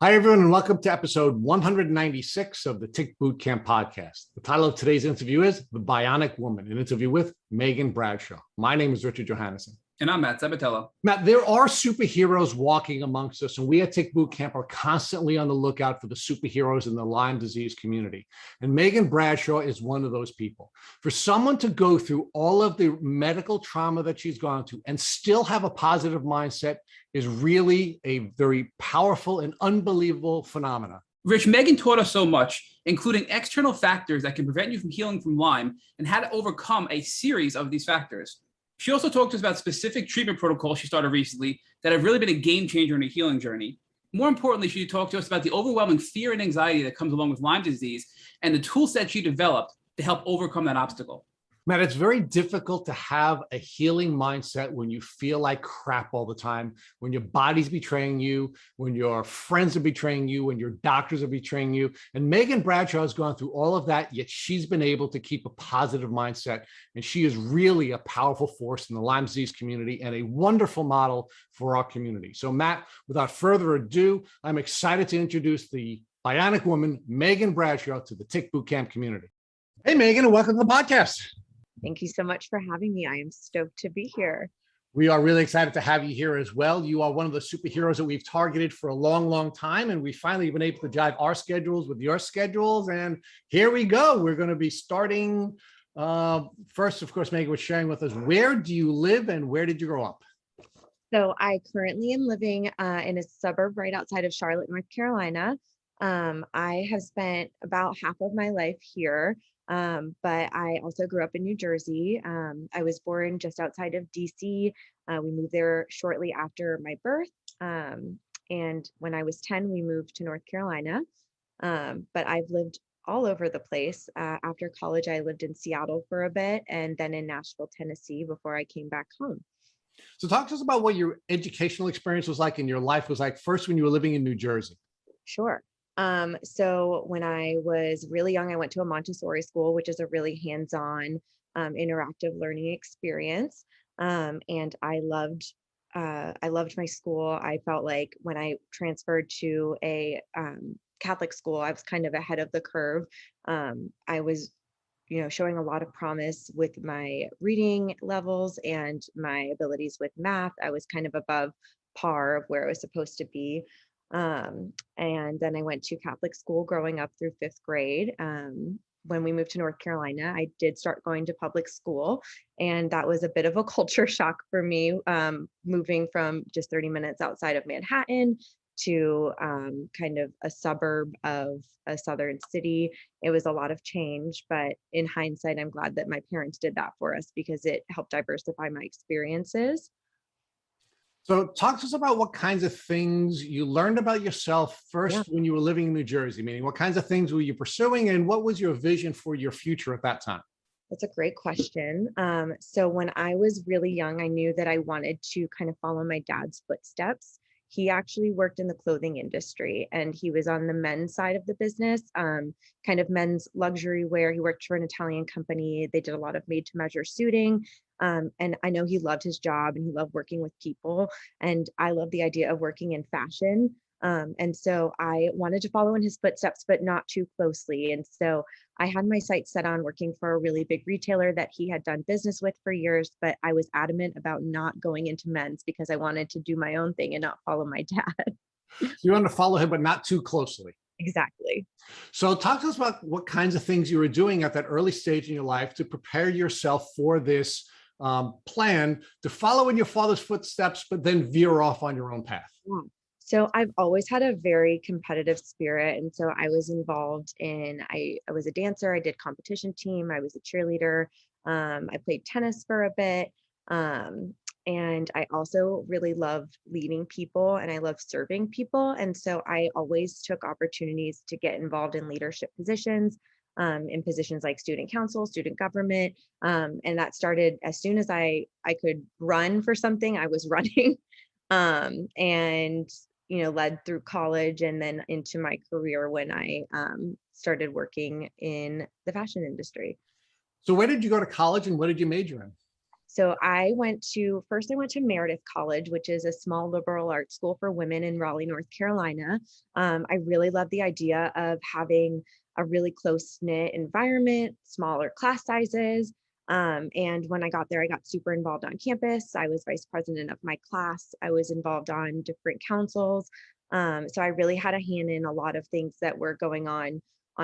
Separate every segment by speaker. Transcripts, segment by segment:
Speaker 1: Hi, everyone, and welcome to episode 196 of the Tick Bootcamp podcast. The title of today's interview is The Bionic Woman, an interview with Meghan Bradshaw. My name is Richard Johannesson.
Speaker 2: And I'm Matt Sabatello.
Speaker 1: Matt, there are superheroes walking amongst us, and we at Tick Bootcamp are constantly on the lookout for the superheroes in the Lyme disease community. And Meghan Bradshaw is one of those people. For someone to go through all of the medical trauma that she's gone through and still have a positive mindset is really a very powerful and unbelievable phenomenon.
Speaker 2: Rich, Meghan taught us so much, including external factors that can prevent you from healing from Lyme and how to overcome a series of these factors. She also talked to us about specific treatment protocols she started recently that have really been a game changer in her healing journey. More importantly, she talked to us about the overwhelming fear and anxiety that comes along with Lyme disease and the tool set she developed to help overcome that obstacle.
Speaker 1: Matt, it's very difficult to have a healing mindset when you feel like crap all the time, when your body's betraying you, when your friends are betraying you, when your doctors are betraying you. And Meghan Bradshaw has gone through all of that, yet she's been able to keep a positive mindset. And she is really a powerful force in the Lyme disease community and a wonderful model for our community. So Matt, without further ado, I'm excited to introduce the Bionic Woman, Meghan Bradshaw, to the Tick Bootcamp community. Hey, Meghan, and welcome to the podcast.
Speaker 3: Thank you so much for having me. I am stoked to be here.
Speaker 1: We are really excited to have you here as well. You are one of the superheroes that we've targeted for a long, long time, and we finally been able to jive our schedules with your schedules. And here we go. We're going to be starting. First, of course, Meghan was sharing with us, where do you live and where did you grow up?
Speaker 3: So I currently am living in a suburb right outside of Charlotte, North Carolina. I have spent about half of my life here. But I also grew up in New Jersey. I was born just outside of DC. We moved there shortly after my birth. And when I was 10, we moved to North Carolina. But I've lived all over the place. After college, I lived in Seattle for a bit and then in Nashville, Tennessee before I came back home.
Speaker 1: So talk to us about what your educational experience was like and your life was like first when you were living in New Jersey.
Speaker 3: Sure. So when I was really young, I went to a Montessori school, which is a really hands-on, interactive learning experience. And I loved my school. I felt like when I transferred to a Catholic school, I was kind of ahead of the curve. I was, showing a lot of promise with my reading levels and my abilities with math. I was kind of above par of where I was supposed to be. And then I went to Catholic school growing up through fifth grade. When we moved to North Carolina, I did start going to public school, and that was a bit of a culture shock for me, moving from just 30 minutes outside of Manhattan to kind of a suburb of a southern city. It was a lot of change, but in hindsight, I'm glad that my parents did that for us because it helped diversify my experiences.
Speaker 1: So talk to us about what kinds of things you learned about yourself first when you were living in New Jersey, meaning what kinds of things were you pursuing and what was your vision for your future at that time?
Speaker 3: That's a great question. So when I was really young, I knew that I wanted to kind of follow my dad's footsteps. He actually worked in the clothing industry and he was on the men's side of the business, kind of men's luxury wear. He worked for an Italian company. They did a lot of made to measure suiting. And I know he loved his job and he loved working with people. And I love the idea of working in fashion. And so I wanted to follow in his footsteps, but not too closely. And so I had my sights set on working for a really big retailer that he had done business with for years, but I was adamant about not going into men's because I wanted to do my own thing and not follow my dad.
Speaker 1: So you wanted to follow him, but not too closely.
Speaker 3: Exactly.
Speaker 1: So talk to us about what kinds of things you were doing at that early stage in your life to prepare yourself for this plan to follow in your father's footsteps, but then veer off on your own path.
Speaker 3: Yeah. So I've always had a very competitive spirit. And so I was involved in, I was a dancer, I did competition team, I was a cheerleader, I played tennis for a bit. And I also really love leading people and I love serving people. And so I always took opportunities to get involved in leadership positions, in positions like student council, student government. And that started as soon as I could run for something, I was running. And led through college and then into my career when I started working in the fashion industry.
Speaker 1: So where did you go to college and what did you major in?
Speaker 3: So first I went to Meredith College, which is a small liberal arts school for women in Raleigh, North Carolina. I really love the idea of having a really close-knit environment, smaller class sizes. And when I got there, I got super involved on campus. I was vice president of my class. I was involved on different councils. So I really had a hand in a lot of things that were going on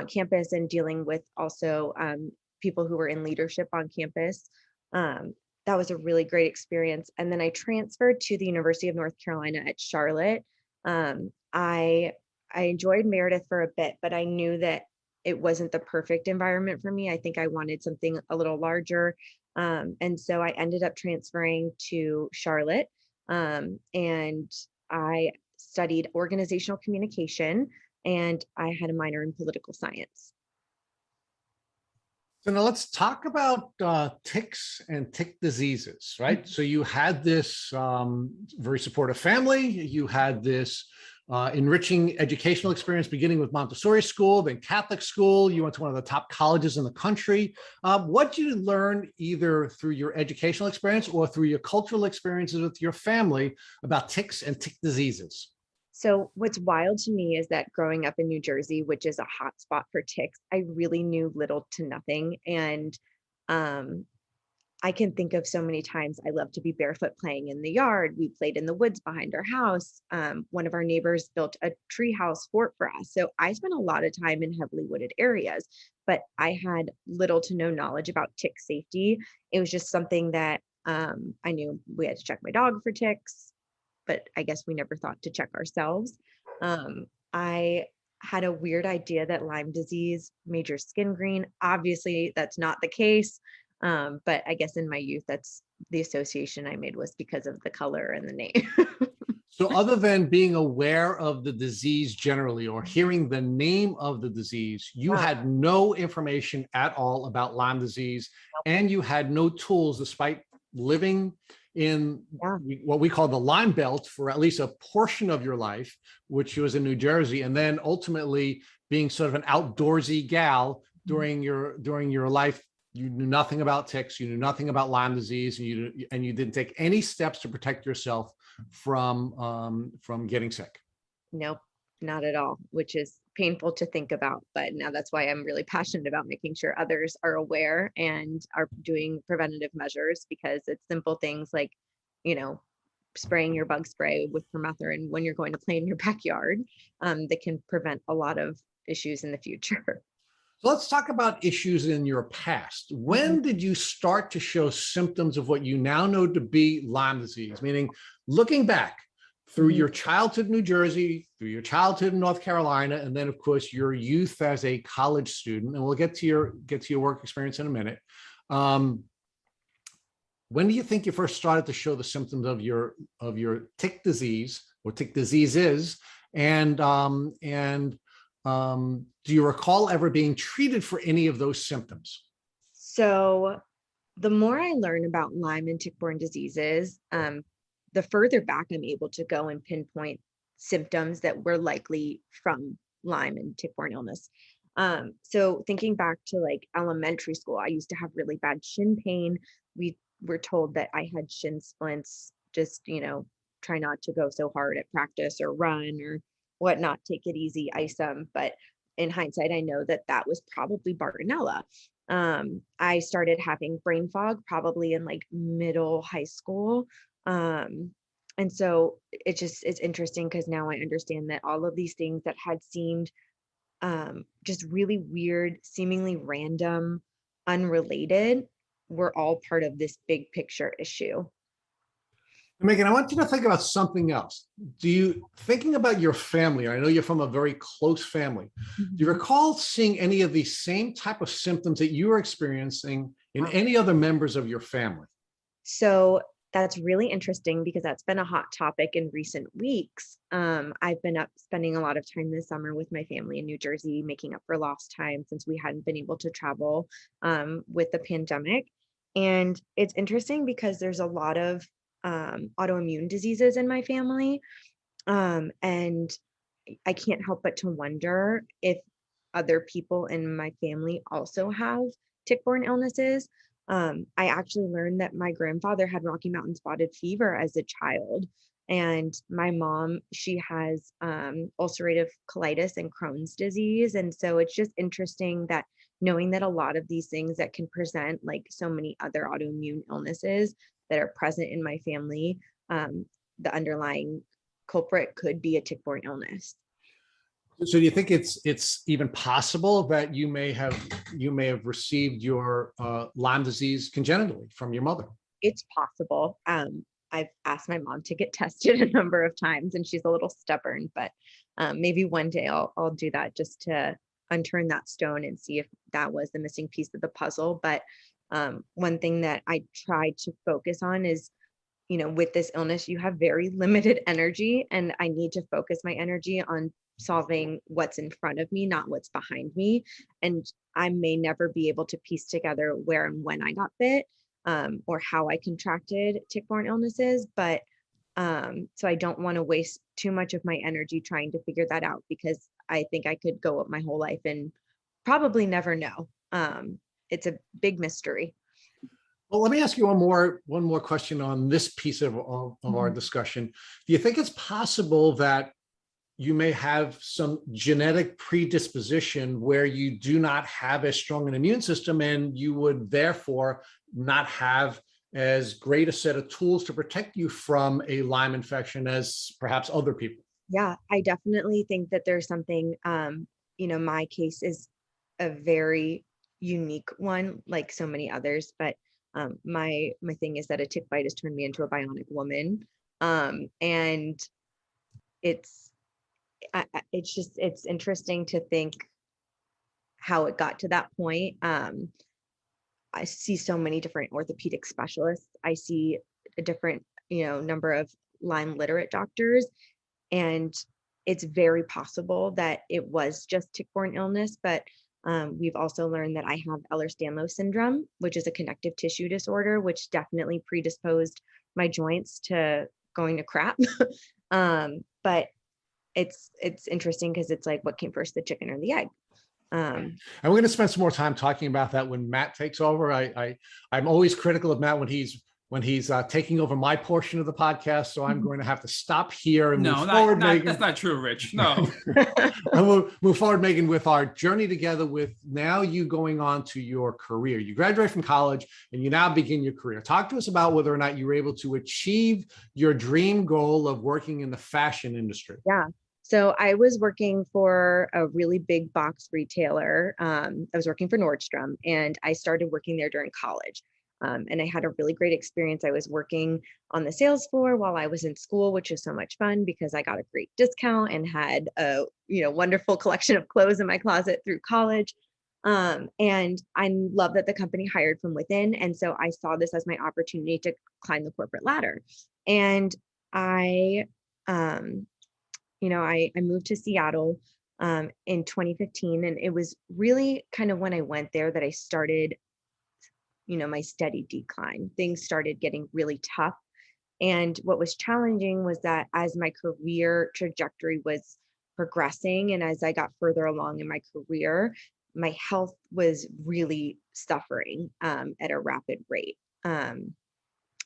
Speaker 3: campus, and dealing with also people who were in leadership on campus. That was a really great experience. And then I transferred to the University of North Carolina at Charlotte. I enjoyed Meredith for a bit, but I knew that it wasn't the perfect environment for me. I think I wanted something a little larger. And so I ended up transferring to Charlotte. And I studied organizational communication, and I had a minor in political science.
Speaker 1: So now let's talk about ticks and tick diseases, right? So you had this very supportive family. You had this enriching educational experience, beginning with Montessori school, then Catholic school. You went to one of the top colleges in the country. What did you learn either through your educational experience or through your cultural experiences with your family about ticks and tick diseases?
Speaker 3: So what's wild to me is that growing up in New Jersey, which is a hot spot for ticks, I really knew little to nothing. And um, I can think of so many times I loved to be barefoot playing in the yard. We played in the woods behind our house. One of our neighbors built a tree house fort for us. So I spent a lot of time in heavily wooded areas, but I had little to no knowledge about tick safety. It was just something that I knew we had to check my dog for ticks, but I guess we never thought to check ourselves. I had a weird idea that Lyme disease made your skin green. Obviously, that's not the case. But I guess in my youth, that's the association I made, was because of the color and the name.
Speaker 1: So other than being aware of the disease generally or hearing the name of the disease, you
Speaker 3: Yeah.
Speaker 1: had no information at all about Lyme disease, and you had no tools despite living in
Speaker 3: Yeah.
Speaker 1: what we call the Lyme Belt for at least a portion of your life, which was in New Jersey, and then ultimately being sort of an outdoorsy gal during your life. You knew nothing about ticks, you knew nothing about Lyme disease, and you didn't take any steps to protect yourself from getting sick.
Speaker 3: Nope, not at all, which is painful to think about. But now that's why I'm really passionate about making sure others are aware and are doing preventative measures, because it's simple things like, you know, spraying your bug spray with permethrin when you're going to play in your backyard, that can prevent a lot of issues in the future.
Speaker 1: So let's talk about issues in your past. When did you start to show symptoms of what you now know to be Lyme disease? Meaning, looking back through your childhood in New Jersey, through your childhood in North Carolina, and then of course your youth as a college student, and we'll get to your work experience in a minute. When do you think you first started to show the symptoms of your tick disease or tick diseases? And do you recall ever being treated for any of those symptoms?
Speaker 3: So the more I learn about Lyme and tick-borne diseases, the further back I'm able to go and pinpoint symptoms that were likely from Lyme and tick-borne illness. So thinking back to like elementary school, I used to have really bad shin pain. We were told that I had shin splints. Just, try not to go so hard at practice or run or whatnot, take it easy, ice them. But in hindsight, I know that that was probably Bartonella. I started having brain fog probably in like middle high school. And so it's interesting because now I understand that all of these things that had seemed just really weird, seemingly random, unrelated, were all part of this big picture issue.
Speaker 1: Megan, I want you to think about something else. Thinking about your family, I know you're from a very close family. Do you recall seeing any of these same type of symptoms that you were experiencing in any other members of your family?
Speaker 3: So that's really interesting because that's been a hot topic in recent weeks. I've been up spending a lot of time this summer with my family in New Jersey, making up for lost time since we hadn't been able to travel with the pandemic. And it's interesting because there's a lot of autoimmune diseases in my family. And I can't help but to wonder if other people in my family also have tick-borne illnesses. I actually learned that my grandfather had Rocky Mountain spotted fever as a child. And my mom, she has ulcerative colitis and Crohn's disease. And so it's just interesting that knowing that a lot of these things that can present like so many other autoimmune illnesses that are present in my family, the underlying culprit could be a tick-borne illness.
Speaker 1: So do you think it's even possible that you may have received your Lyme disease congenitally from your mother?
Speaker 3: It's possible. I've asked my mom to get tested a number of times, and she's a little stubborn, but maybe one day I'll do that just to unturn that stone and see if that was the missing piece of the puzzle. But one thing that I try to focus on is, with this illness, you have very limited energy, and I need to focus my energy on solving what's in front of me, not what's behind me. And I may never be able to piece together where and when I got bit, or how I contracted tick-borne illnesses. But so I don't want to waste too much of my energy trying to figure that out, because I think I could go up my whole life and probably never know. It's a big mystery.
Speaker 1: Well, let me ask you one more question on this piece of our discussion. Do you think it's possible that you may have some genetic predisposition where you do not have as strong an immune system, and you would therefore not have as great a set of tools to protect you from a Lyme infection as perhaps other people?
Speaker 3: Yeah, I definitely think that there's something, my case is a very unique one, like so many others, but my thing is that a tick bite has turned me into a bionic woman. And it's interesting to think how it got to that point. I see so many different orthopedic specialists. I see a different, number of Lyme literate doctors, and it's very possible that it was just tick-borne illness. But we've also learned that I have Ehlers-Danlos syndrome, which is a connective tissue disorder, which definitely predisposed my joints to going to crap. But it's interesting because it's like, what came first, the chicken or the egg?
Speaker 1: And we're going to spend some more time talking about that when Matt takes over. I'm always critical of Matt when he's taking over my portion of the podcast. So I'm going to have to stop here and move forward, Megan.
Speaker 2: That's not true, Rich. No.
Speaker 1: And we'll move forward, Megan, with our journey together with now you going on to your career. You graduate from college and you now begin your career. Talk to us about whether or not you were able to achieve your dream goal of working in the fashion industry.
Speaker 3: Yeah. So I was working for a really big box retailer. I was working for Nordstrom, and I started working there during college. And I had a really great experience. I was working on the sales floor while I was in school, which was so much fun because I got a great discount and had a wonderful collection of clothes in my closet through college. And I love that the company hired from within. And so I saw this as my opportunity to climb the corporate ladder. And I moved to Seattle in 2015, and it was really kind of when I went there that I started, my steady decline. Things started getting really tough. And what was challenging was that as my career trajectory was progressing, and as I got further along in my career, my health was really suffering at a rapid rate.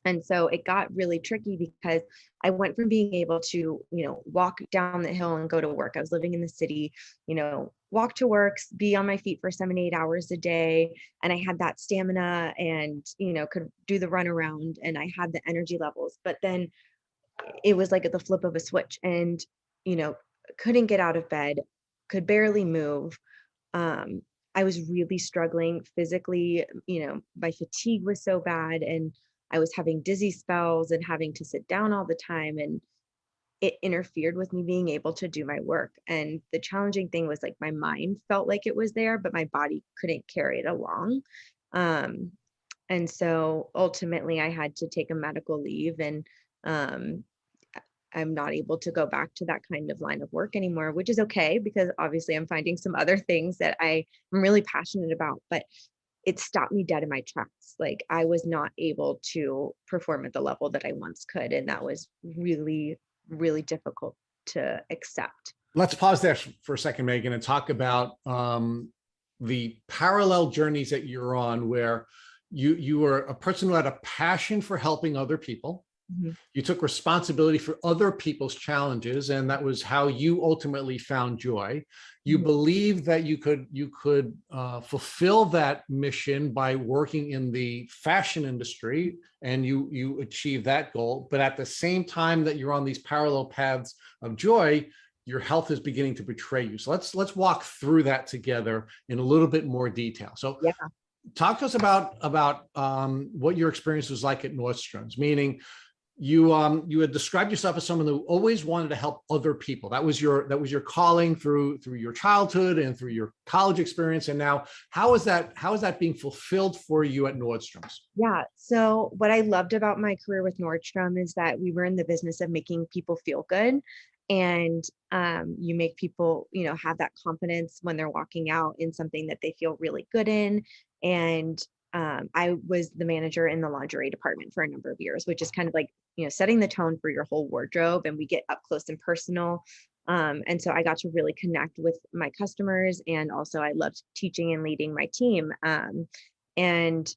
Speaker 3: And so it got really tricky because I went from being able to, walk down the hill and go to work. I was living in the city, walk to work, be on my feet for 7-8 hours a day. And I had that stamina and, could do the run around, and I had the energy levels. But then it was like at the flip of a switch, and, couldn't get out of bed, could barely move. I was really struggling physically, my fatigue was so bad, and I was having dizzy spells and having to sit down all the time, and it interfered with me being able to do my work. And the challenging thing was like my mind felt like it was there, but my body couldn't carry it along. And so ultimately I had to take a medical leave, and I'm not able to go back to that kind of line of work anymore, which is okay because obviously I'm finding some other things that I'm really passionate about. But it stopped me dead in my tracks. Like I was not able to perform at the level that I once could. And that was really, really difficult to accept.
Speaker 1: Let's pause there for a second, Megan, and talk about the parallel journeys that you're on where You were a person who had a passion for helping other people.
Speaker 3: Mhm.
Speaker 1: You took responsibility for other people's challenges, and that was how you ultimately found joy. You
Speaker 3: Mhm.
Speaker 1: believed that you could fulfill that mission by working in the fashion industry, and you achieved that goal. But at the same time that you're on these parallel paths of joy, your health is beginning to betray you. So let's walk through that together in a little bit more detail. So
Speaker 3: Yeah.
Speaker 1: talk to us about what your experience was like at Nordstrom's, meaning you had described yourself as someone who always wanted to help other people. That was your calling through your childhood and through your college experience. And now how is that being fulfilled for you at Nordstrom's?
Speaker 3: Yeah. So what I loved about my career with Nordstrom is that we were in the business of making people feel good. And you make people, have that confidence when they're walking out in something that they feel really good in. And I was the manager in the lingerie department for a number of years, which is kind of like, setting the tone for your whole wardrobe. And we get up close and personal. And so I got to really connect with my customers. And also I loved teaching and leading my team. And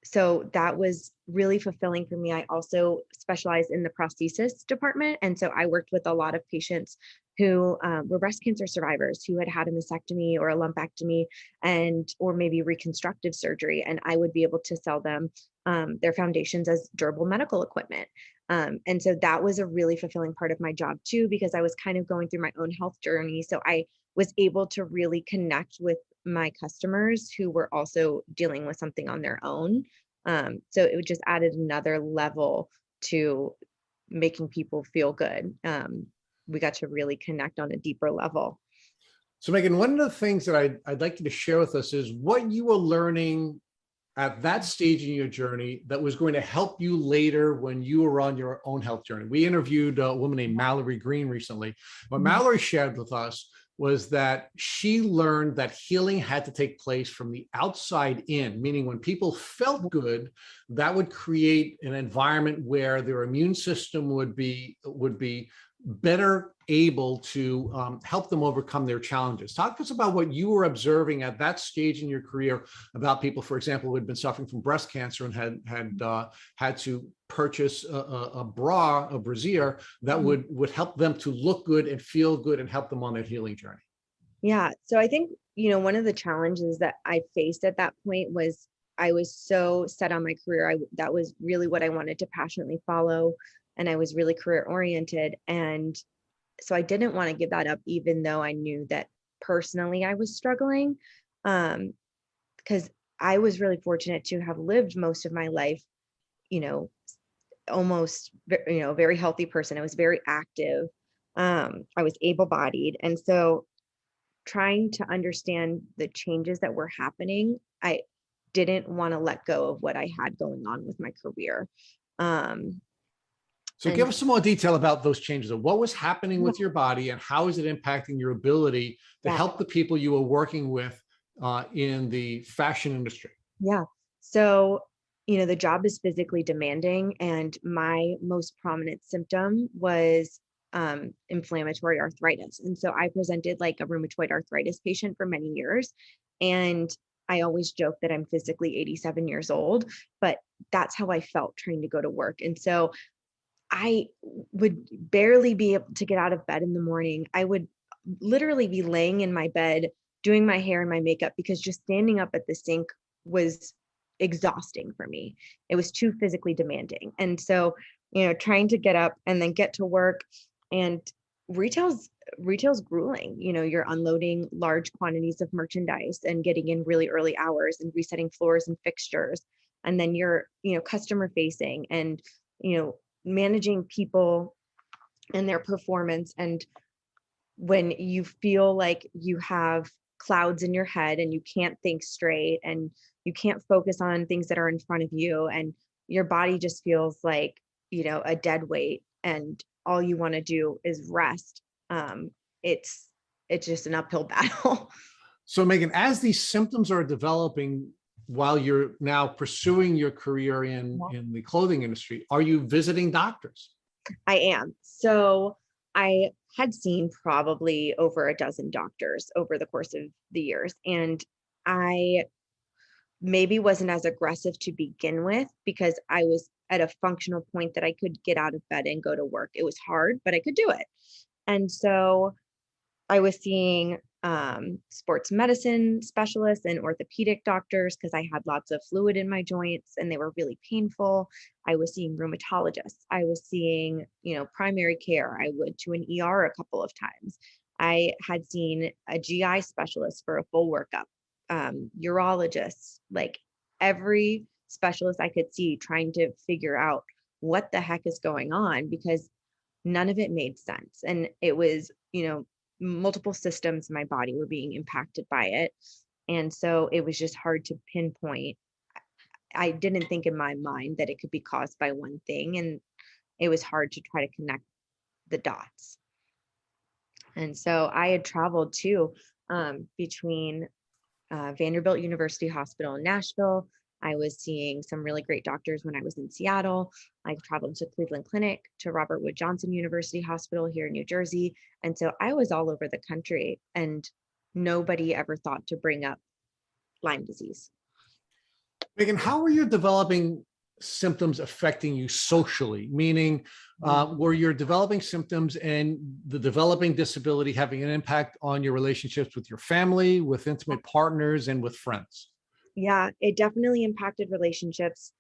Speaker 3: so that was really fulfilling for me. I also specialized in the prosthesis department. And so I worked with a lot of patients who were breast cancer survivors who had had a mastectomy or a lumpectomy or maybe reconstructive surgery. And I would be able to sell them their foundations as durable medical equipment. And so that was a really fulfilling part of my job too, because I was kind of going through my own health journey. So I was able to really connect with my customers who were also dealing with something on their own. So it just added another level to making people feel good. We got to really connect on a deeper level.
Speaker 1: So Megan, one of the things that I'd like you to share with us is what you were learning at that stage in your journey that was going to help you later when you were on your own health journey. We interviewed a woman named Mallory Green recently. What
Speaker 3: Mhm.
Speaker 1: Mallory shared with us was that she learned that healing had to take place from the outside in, meaning when people felt good, that would create an environment where their immune system would be better able to help them overcome their challenges. Talk to us about what you were observing at that stage in your career about people, for example, who had been suffering from breast cancer and had to purchase a bra, a brassiere that would help them to look good and feel good and help them on their healing journey.
Speaker 3: Yeah. So I think, one of the challenges that I faced at that point was I was so set on my career. That was really what I wanted to passionately follow. And I was really career oriented. And so I didn't want to give that up, even though I knew that personally I was struggling. Because I was really fortunate to have lived most of my life, you know, almost, very healthy person. I was very active. I was able bodied. And so trying to understand the changes that were happening, I didn't want to let go of what I had going on with my career. Um,
Speaker 1: So give
Speaker 3: and
Speaker 1: us some more detail about those changes of what was happening with your body and how is it impacting your ability to
Speaker 3: yeah,
Speaker 1: help the people you were working with in the fashion industry.
Speaker 3: yeah. So, the job is physically demanding, and my most prominent symptom was inflammatory arthritis. And so I presented like a rheumatoid arthritis patient for many years. And I always joke that I'm physically 87 years old, but that's how I felt trying to go to work. And so I would barely be able to get out of bed in the morning. I would literally be laying in my bed doing my hair and my makeup because just standing up at the sink was exhausting for me. It was too physically demanding. And so, trying to get up and then get to work, and retail's retail's grueling. You're unloading large quantities of merchandise and getting in really early hours and resetting floors and fixtures. And then you're, customer facing and, you know, managing people and their performance. And when you feel like you have clouds in your head and you can't think straight and you can't focus on things that are in front of you, and your body just feels like, a dead weight, and all you want to do is rest. um it's just an uphill battle.
Speaker 1: So Megan, as these symptoms are developing while you're now pursuing your career in the clothing industry, are you visiting doctors?
Speaker 3: I am. So I had seen probably over a dozen doctors over the course of the years. And I maybe wasn't as aggressive to begin with because I was at a functional point that I could get out of bed and go to work. It was hard, but I could do it. And so I was seeing sports medicine specialists and orthopedic doctors because I had lots of fluid in my joints and they were really painful. I was seeing rheumatologists. I was seeing, primary care. I went to an ER a couple of times. I had seen a GI specialist for a full workup, urologists, like every specialist I could see, trying to figure out what the heck is going on because none of it made sense. And it was, multiple systems in my body were being impacted by it. And so it was just hard to pinpoint. I didn't think in my mind that it could be caused by one thing. And it was hard to try to connect the dots. And so I had traveled too, between Vanderbilt University Hospital in Nashville. I was seeing some really great doctors when I was in Seattle. I traveled to Cleveland Clinic, to Robert Wood Johnson University Hospital here in New Jersey. And so I was all over the country and nobody ever thought to bring up Lyme disease.
Speaker 1: Megan, how were your developing symptoms affecting you socially? Meaning, were your developing symptoms and the developing disability having an impact on your relationships with your family, with intimate partners, and with friends?
Speaker 3: Yeah, it definitely impacted relationships.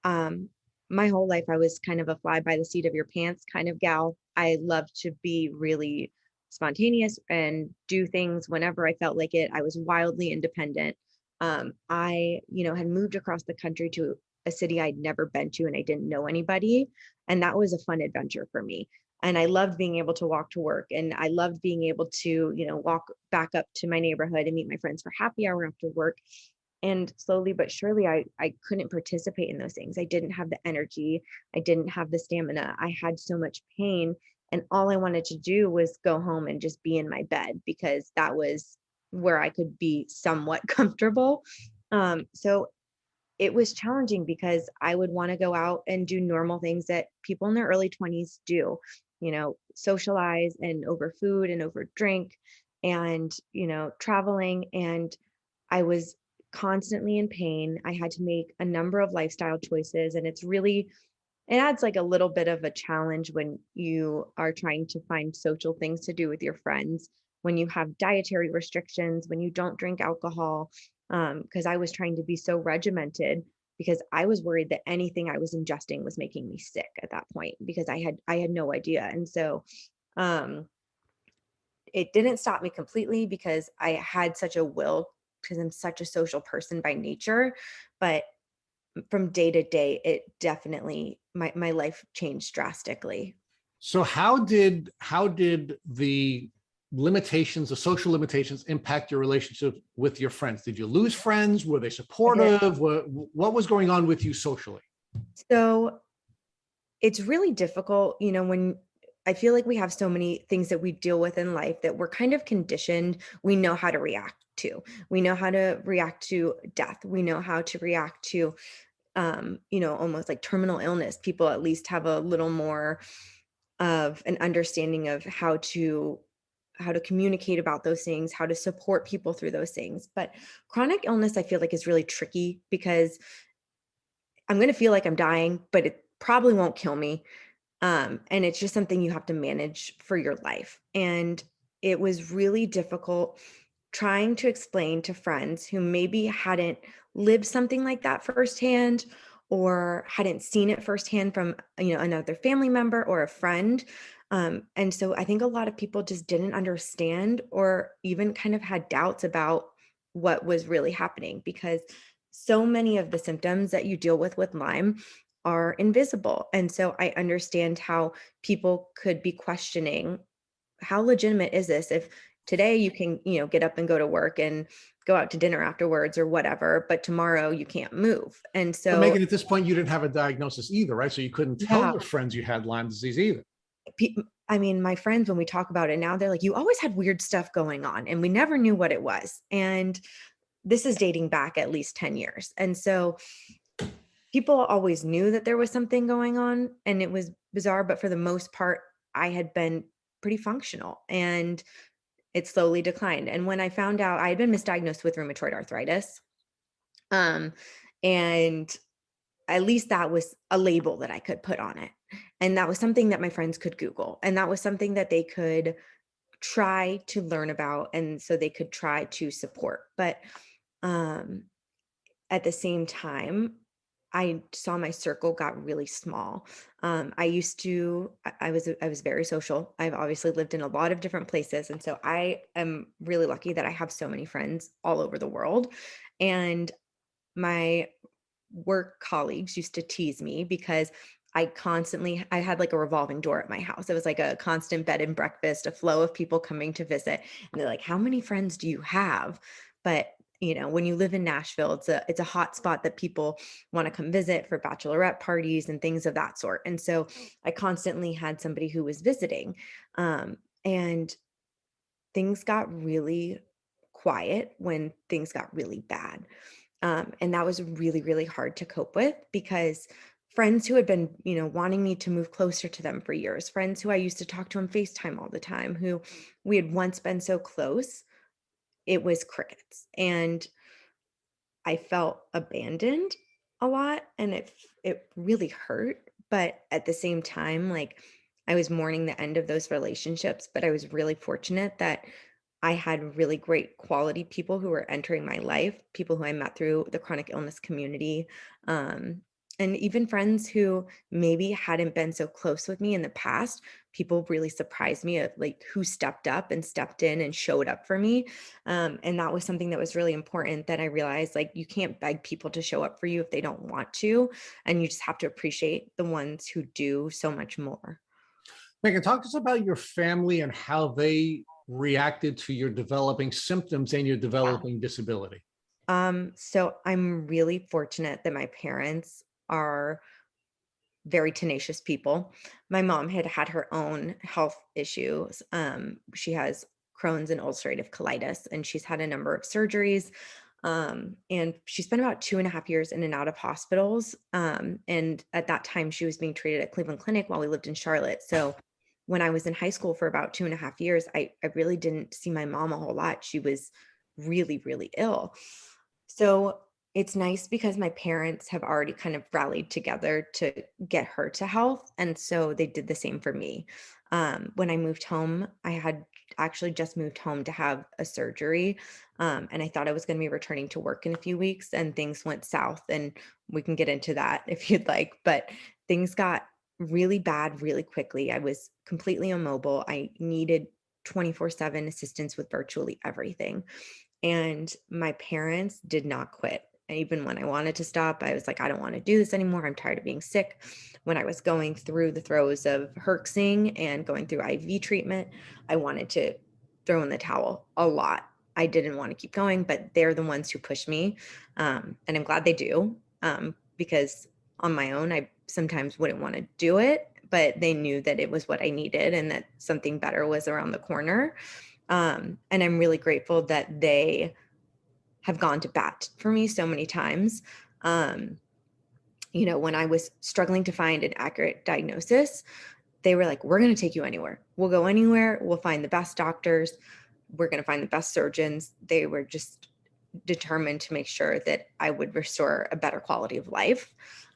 Speaker 3: My whole life, I was kind of a fly by the seat of your pants kind of gal. I loved to be really spontaneous and do things whenever I felt like it. I was wildly independent. I, had moved across the country to a city I'd never been to and I didn't know anybody. And that was a fun adventure for me. And I loved being able to walk to work and I loved being able to, walk back up to my neighborhood and meet my friends for happy hour after work. And slowly but surely, I couldn't participate in those things. I didn't have the energy. I didn't have the stamina. I had so much pain. And all I wanted to do was go home and just be in my bed because that was where I could be somewhat comfortable. So it was challenging because I would want to go out and do normal things that people in their early 20s do, socialize and over food and over drink and, traveling. And I was constantly in pain. I had to make a number of lifestyle choices. And it adds like a little bit of a challenge when you are trying to find social things to do with your friends, when you have dietary restrictions, when you don't drink alcohol. Because I was trying to be so regimented because I was worried that anything I was ingesting was making me sick at that point because I had no idea. And so it didn't stop me completely because I had such a will because I'm such a social person by nature, but from day to day, it definitely my life changed drastically.
Speaker 1: So how did the limitations, the social limitations, impact your relationship with your friends? Did you lose friends? Were they supportive? What was going on with you socially?
Speaker 3: So it's really difficult, when I feel like we have so many things that we deal with in life that we're kind of conditioned. We know how to react to. We know how to react to death. We know how to react to, almost like terminal illness. People at least have a little more of an understanding of how to communicate about those things, how to support people through those things. But chronic illness, I feel like is really tricky because I'm going to feel like I'm dying, but it probably won't kill me. And it's just something you have to manage for your life. And it was really difficult trying to explain to friends who maybe hadn't lived something like that firsthand or hadn't seen it firsthand from another family member or a friend. And so I think a lot of people just didn't understand or even kind of had doubts about what was really happening because so many of the symptoms that you deal with Lyme are invisible. And so I understand how people could be questioning how legitimate is this if today you can, get up and go to work and go out to dinner afterwards or whatever, but tomorrow you can't move. And
Speaker 1: But
Speaker 3: so,
Speaker 1: Megan, at this point, you didn't have a diagnosis either, right? So you couldn't tell
Speaker 3: yeah,
Speaker 1: your friends you had Lyme disease either.
Speaker 3: I mean, my friends, when we talk about it now, they're like, you always had weird stuff going on and we never knew what it was. And this is dating back at least 10 years. And so people always knew that there was something going on and it was bizarre, but for the most part, I had been pretty functional and it slowly declined. And when I found out I had been misdiagnosed with rheumatoid arthritis, Um, and at least that was a label that I could put on it. And that was something that my friends could Google. And that was something that they could try to learn about. And so they could try to support. But um, at the same time, I saw my circle got really small. I used to, I was very social. I've obviously lived in a lot of different places. And so I am really lucky that I have so many friends all over the world. And my work colleagues used to tease me because I had like a revolving door at my house. It was like a constant bed and breakfast, a flow of people coming to visit. And they're like, how many friends do you have? But when you live in Nashville, it's a hot spot that people want to come visit for bachelorette parties and things of that sort. And so I constantly had somebody who was visiting. And things got really quiet when things got really bad. And that was really, really hard to cope with because friends who had been, wanting me to move closer to them for years, friends who I used to talk to on FaceTime all the time, who we had once been so close, it was crickets. And I felt abandoned a lot and it really hurt. But at the same time, like I was mourning the end of those relationships, but I was really fortunate that I had really great quality people who were entering my life, people who I met through the chronic illness community, um, and even friends who maybe hadn't been so close with me in the past. People really surprised me at like who stepped up and stepped in and showed up for me. And that was something that was really important that I realized like you can't beg people to show up for you if they don't want to. And you just have to appreciate the ones who do so much more.
Speaker 1: Megan, talk to us about your family and how they reacted to your developing symptoms and your
Speaker 3: Yeah.
Speaker 1: developing disability.
Speaker 3: So I'm really fortunate that my parents are very tenacious people. My mom had had her own health issues. She has Crohn's and ulcerative colitis, and she's had a number of surgeries. And she spent about 2.5 years in and out of hospitals. And at that time, she was being treated at Cleveland Clinic while we lived in Charlotte. So when I was in high school for about 2.5 years, I really didn't see my mom a whole lot. She was really, really ill. So it's nice because my parents have already kind of rallied together to get her to health. And so they did the same for me. When I moved home, I had actually just moved home to have a surgery. And I thought I was going to be returning to work in a few weeks, and things went south. And we can get into that if you'd like. But things got really bad really quickly. I was completely immobile. I needed 24/7 assistance with virtually everything. And my parents did not quit. And even when I wanted to stop, I was like, I don't want to do this anymore. I'm tired of being sick. When I was going through the throes of herxing and going through IV treatment, I wanted to throw in the towel a lot. I didn't want to keep going, but they're the ones who push me. And I'm glad they do, because on my own, I sometimes wouldn't want to do it, but they knew that it was what I needed and that something better was around the corner. And I'm really grateful that they have gone to bat for me so many times. Um, when I was struggling to find an accurate diagnosis, they were like, we're going to take you anywhere. We'll go anywhere. We'll find the best doctors. We're going to find the best surgeons. They were just determined to make sure that I would restore a better quality of life.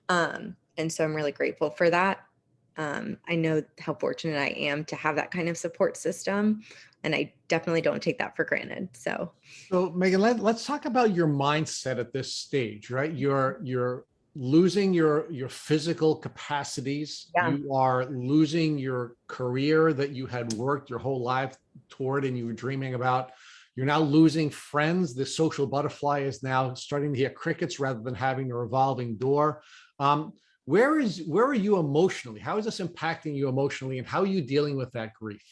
Speaker 3: And so I'm really grateful for that. I know how fortunate I am to have that kind of support system, and I definitely don't take that for granted. So,
Speaker 1: So Megan, let's talk about your mindset at this stage, right? You're losing your physical capacities.
Speaker 3: yeah.
Speaker 1: You are losing your career that you had worked your whole life toward and you were dreaming about. You're now losing friends. The social butterfly is now starting to hear crickets rather than having a revolving door. Where are you emotionally? How is this impacting you emotionally, and how are you dealing with that grief?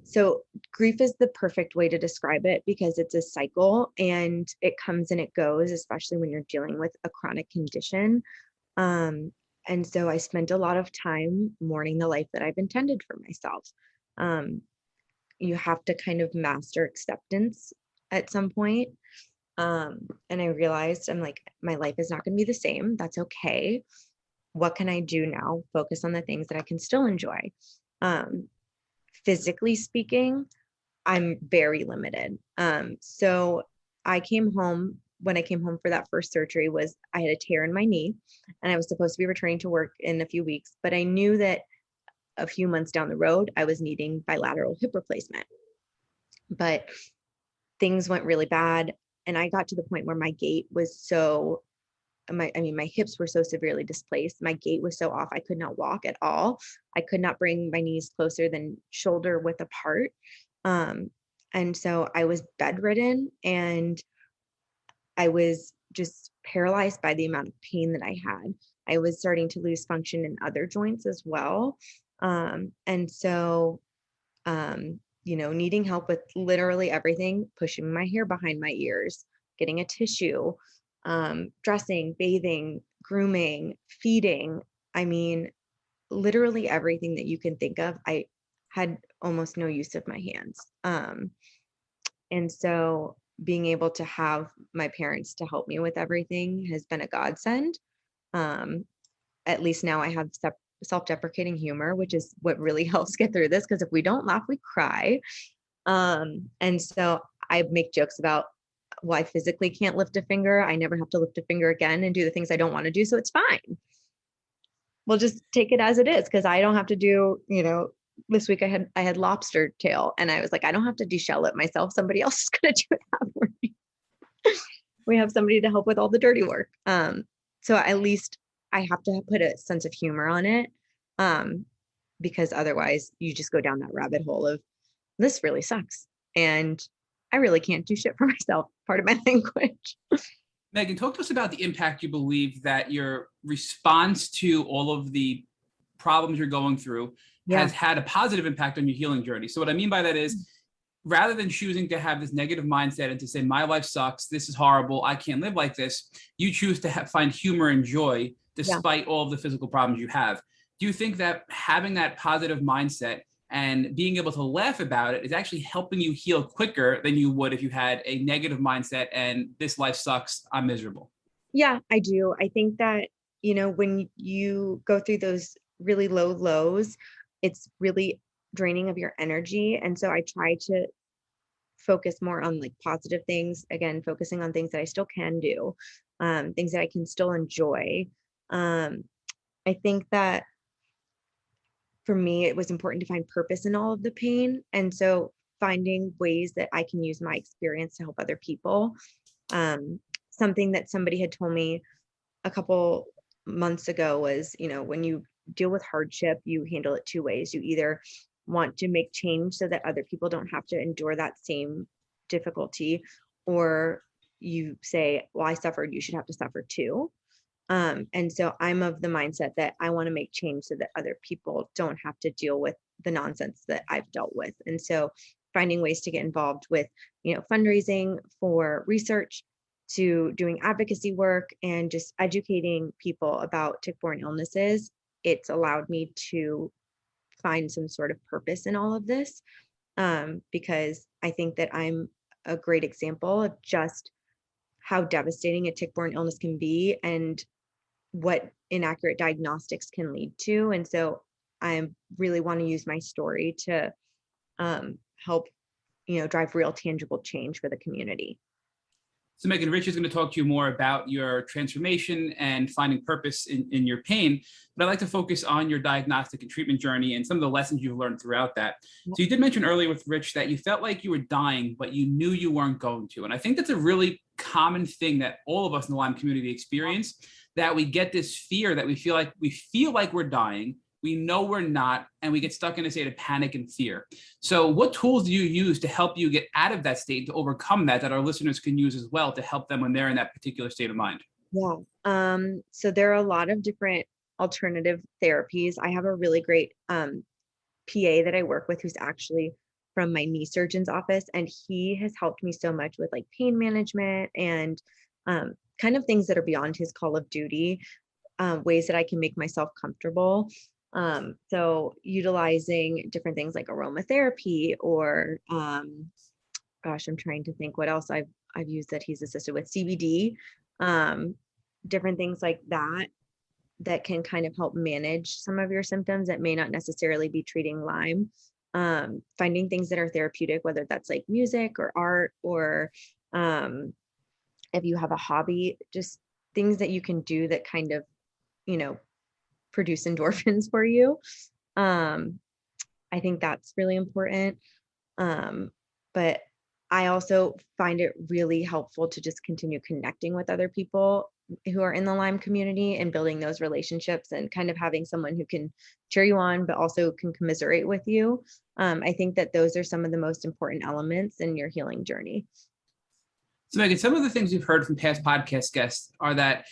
Speaker 3: So grief is the perfect way to describe it because it's a cycle and it comes and it goes, especially when you're dealing with a chronic condition. Um, and so I spent a lot of time mourning the life that I've intended for myself. Um, you have to kind of master acceptance at some point. And I realized I'm like, my life is not going to be the same. That's okay. What can I do now? Focus on the things that I can still enjoy. Um, Physically speaking, I'm very limited. So I came home when I came home for that first surgery was I had a tear in my knee, and I was supposed to be returning to work in a few weeks, but I knew that a few months down the road, I was needing bilateral hip replacement. But things went really bad, and I got to the point where my gait was so my hips were so severely displaced. My gait was so off. I could not walk at all. I could not bring my knees closer than shoulder width apart. And so I was bedridden, and I was just paralyzed by the amount of pain that I had. I was starting to lose function in other joints as well. And so, needing help with literally everything, pushing my hair behind my ears, getting a tissue, dressing, bathing, grooming, feeding. I mean, literally everything that you can think of. I had almost no use of my hands. And so being able to have my parents to help me with everything has been a godsend. At least now I have self-deprecating humor, which is what really helps get through this, because if we don't laugh, we cry. And so I make jokes about, well, I physically can't lift a finger. I never have to lift a finger again and do the things I don't want to do. So it's fine. We'll just take it as it is, because I don't have to do, this week I had lobster tail, and I was like, I don't have to deshell it myself. Somebody else is going to do that for me. We have somebody to help with all the dirty work. So at least I have to put a sense of humor on it, because otherwise you just go down that rabbit hole of, this really sucks, and I really can't do shit for myself. Part of my language.
Speaker 2: Meghan, talk to us about the impact you believe that your response to all of the problems you're going through has had a positive impact on your healing journey. So what I mean by that is, rather than choosing to have this negative mindset and to say, my life sucks, this is horrible, I can't live like this, you choose to find humor and joy despite all of the physical problems you have. Do you think that having that positive mindset and being able to laugh about it is actually helping you heal quicker than you would if you had a negative mindset and this life sucks, I'm miserable?
Speaker 3: Yeah, I do. I think that, when you go through those really low lows, it's really draining of your energy. And so I try to focus more on like positive things, again, focusing on things that I still can do, things that I can still enjoy. I think that for me, it was important to find purpose in all of the pain. And so finding ways that I can use my experience to help other people. Something that somebody had told me a couple months ago was, when you deal with hardship, you handle it two ways. You either want to make change so that other people don't have to endure that same difficulty, or you say, well, I suffered, you should have to suffer too. And so I'm of the mindset that I want to make change so that other people don't have to deal with the nonsense that I've dealt with. And so finding ways to get involved with, fundraising for research, to doing advocacy work, and just educating people about tick-borne illnesses, it's allowed me to find some sort of purpose in all of this, because I think that I'm a great example of just how devastating a tick-borne illness can be and what inaccurate diagnostics can lead to. And so I really want to use my story to help, drive real tangible change for the community.
Speaker 2: So Meghan, Rich is going to talk to you more about your transformation and finding purpose in your pain, but I'd like to focus on your diagnostic and treatment journey and some of the lessons you've learned throughout that. So you did mention earlier with Rich that you felt like you were dying, but you knew you weren't going to. And I think that's a really common thing that all of us in the Lyme community experience, that we get this fear that we feel like we're dying. We know we're not, and we get stuck in a state of panic and fear. So what tools do you use to help you get out of that state, to overcome that our listeners can use as well to help them when they're in that particular state of mind?
Speaker 3: Yeah. So there are a lot of different alternative therapies. I have a really great PA that I work with who's actually from my knee surgeon's office, and he has helped me so much with like pain management and kind of things that are beyond his call of duty, ways that I can make myself comfortable. So utilizing different things like aromatherapy, or gosh, I'm trying to think what else I've used that he's assisted with, CBD, different things like that can kind of help manage some of your symptoms that may not necessarily be treating Lyme. Finding things that are therapeutic, whether that's like music or art or if you have a hobby, just things that you can do that kind of, you know, produce endorphins for you. Um, I think that's really important. But I also find it really helpful to just continue connecting with other people who are in the Lyme community and building those relationships and kind of having someone who can cheer you on, but also can commiserate with you. I think that those are some of the most important elements in your healing journey.
Speaker 2: So Megan, some of the things we've heard from past podcast guests are that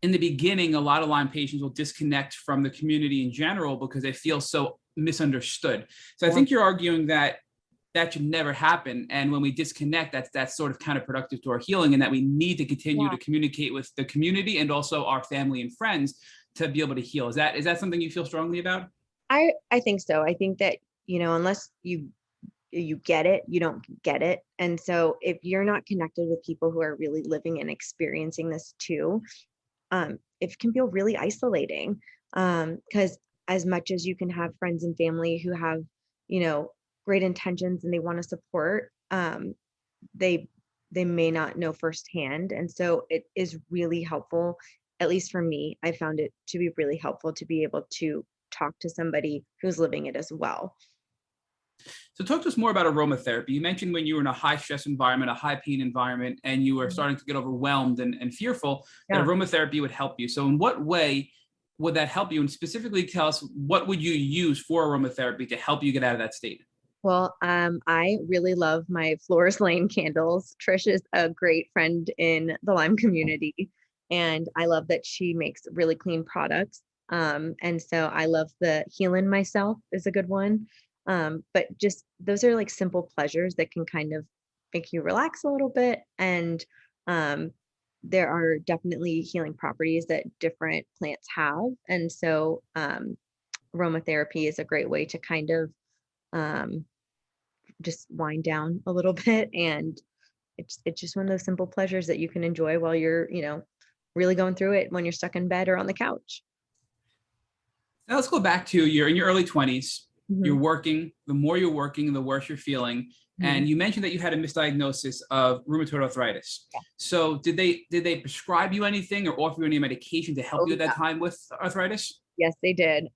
Speaker 2: in the beginning, a lot of Lyme patients will disconnect from the community in general because they feel so misunderstood. So I think you're arguing that that should never happen. And when we disconnect, that's sort of counterproductive to our healing, and that we need to continue to communicate with the community and also our family and friends to be able to heal. Is that something you feel strongly about?
Speaker 3: I think so. I think that, unless you get it, you don't get it. And so if you're not connected with people who are really living and experiencing this too, it can feel really isolating. Because as much as you can have friends and family who have, great intentions and they want to support, they may not know firsthand. And so it is really helpful, at least for me, I found it to be really helpful to be able to talk to somebody who's living it as well.
Speaker 2: So talk to us more about aromatherapy. You mentioned when you were in a high stress environment, a high pain environment, and you were starting to get overwhelmed and fearful, that aromatherapy would help you. So in what way would that help you? And specifically tell us, what would you use for aromatherapy to help you get out of that state?
Speaker 3: Well, I really love my Flores Lane candles. Trish is a great friend in the Lyme community, and I love that she makes really clean products. And so I love the Healing Myself is a good one. But just those are like simple pleasures that can kind of make you relax a little bit. And there are definitely healing properties that different plants have. And so aromatherapy is a great way to kind of just wind down a little bit. And it's just one of those simple pleasures that you can enjoy while you're, really going through it when you're stuck in bed or on the couch.
Speaker 2: Now let's go back to you're in your early 20s.
Speaker 3: Mm-hmm.
Speaker 2: You're working. The more you're working, the worse you're feeling. Mm-hmm. And you mentioned that you had a misdiagnosis of rheumatoid arthritis. Yeah. So did they prescribe you anything or offer you any medication to help you at that time with arthritis?
Speaker 3: Yes, they did.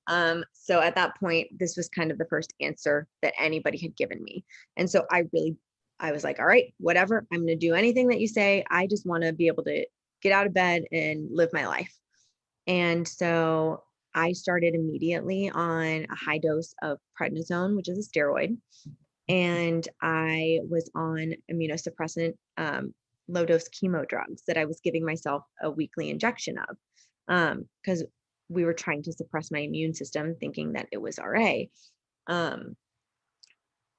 Speaker 3: So at that point, this was kind of the first answer that anybody had given me. And so I was like, all right, whatever, I'm going to do anything that you say. I just want to be able to get out of bed and live my life. And so I started immediately on a high dose of prednisone, which is a steroid. And I was on immunosuppressant, low dose chemo drugs that I was giving myself a weekly injection of, because we were trying to suppress my immune system, thinking that it was RA. And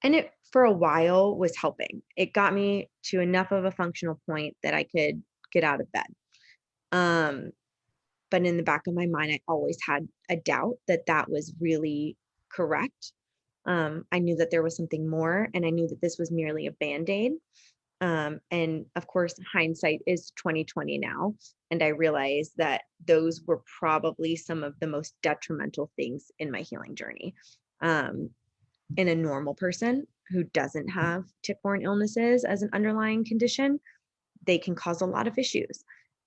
Speaker 3: it, for a while, was helping. It got me to enough of a functional point that I could get out of bed. But in the back of my mind, I always had a doubt that that was really correct. I knew that there was something more, and I knew that this was merely a Band-Aid. And of course, hindsight is 2020 now. And I realized that those were probably some of the most detrimental things in my healing journey. In a normal person who doesn't have tick-borne illnesses as an underlying condition, they can cause a lot of issues.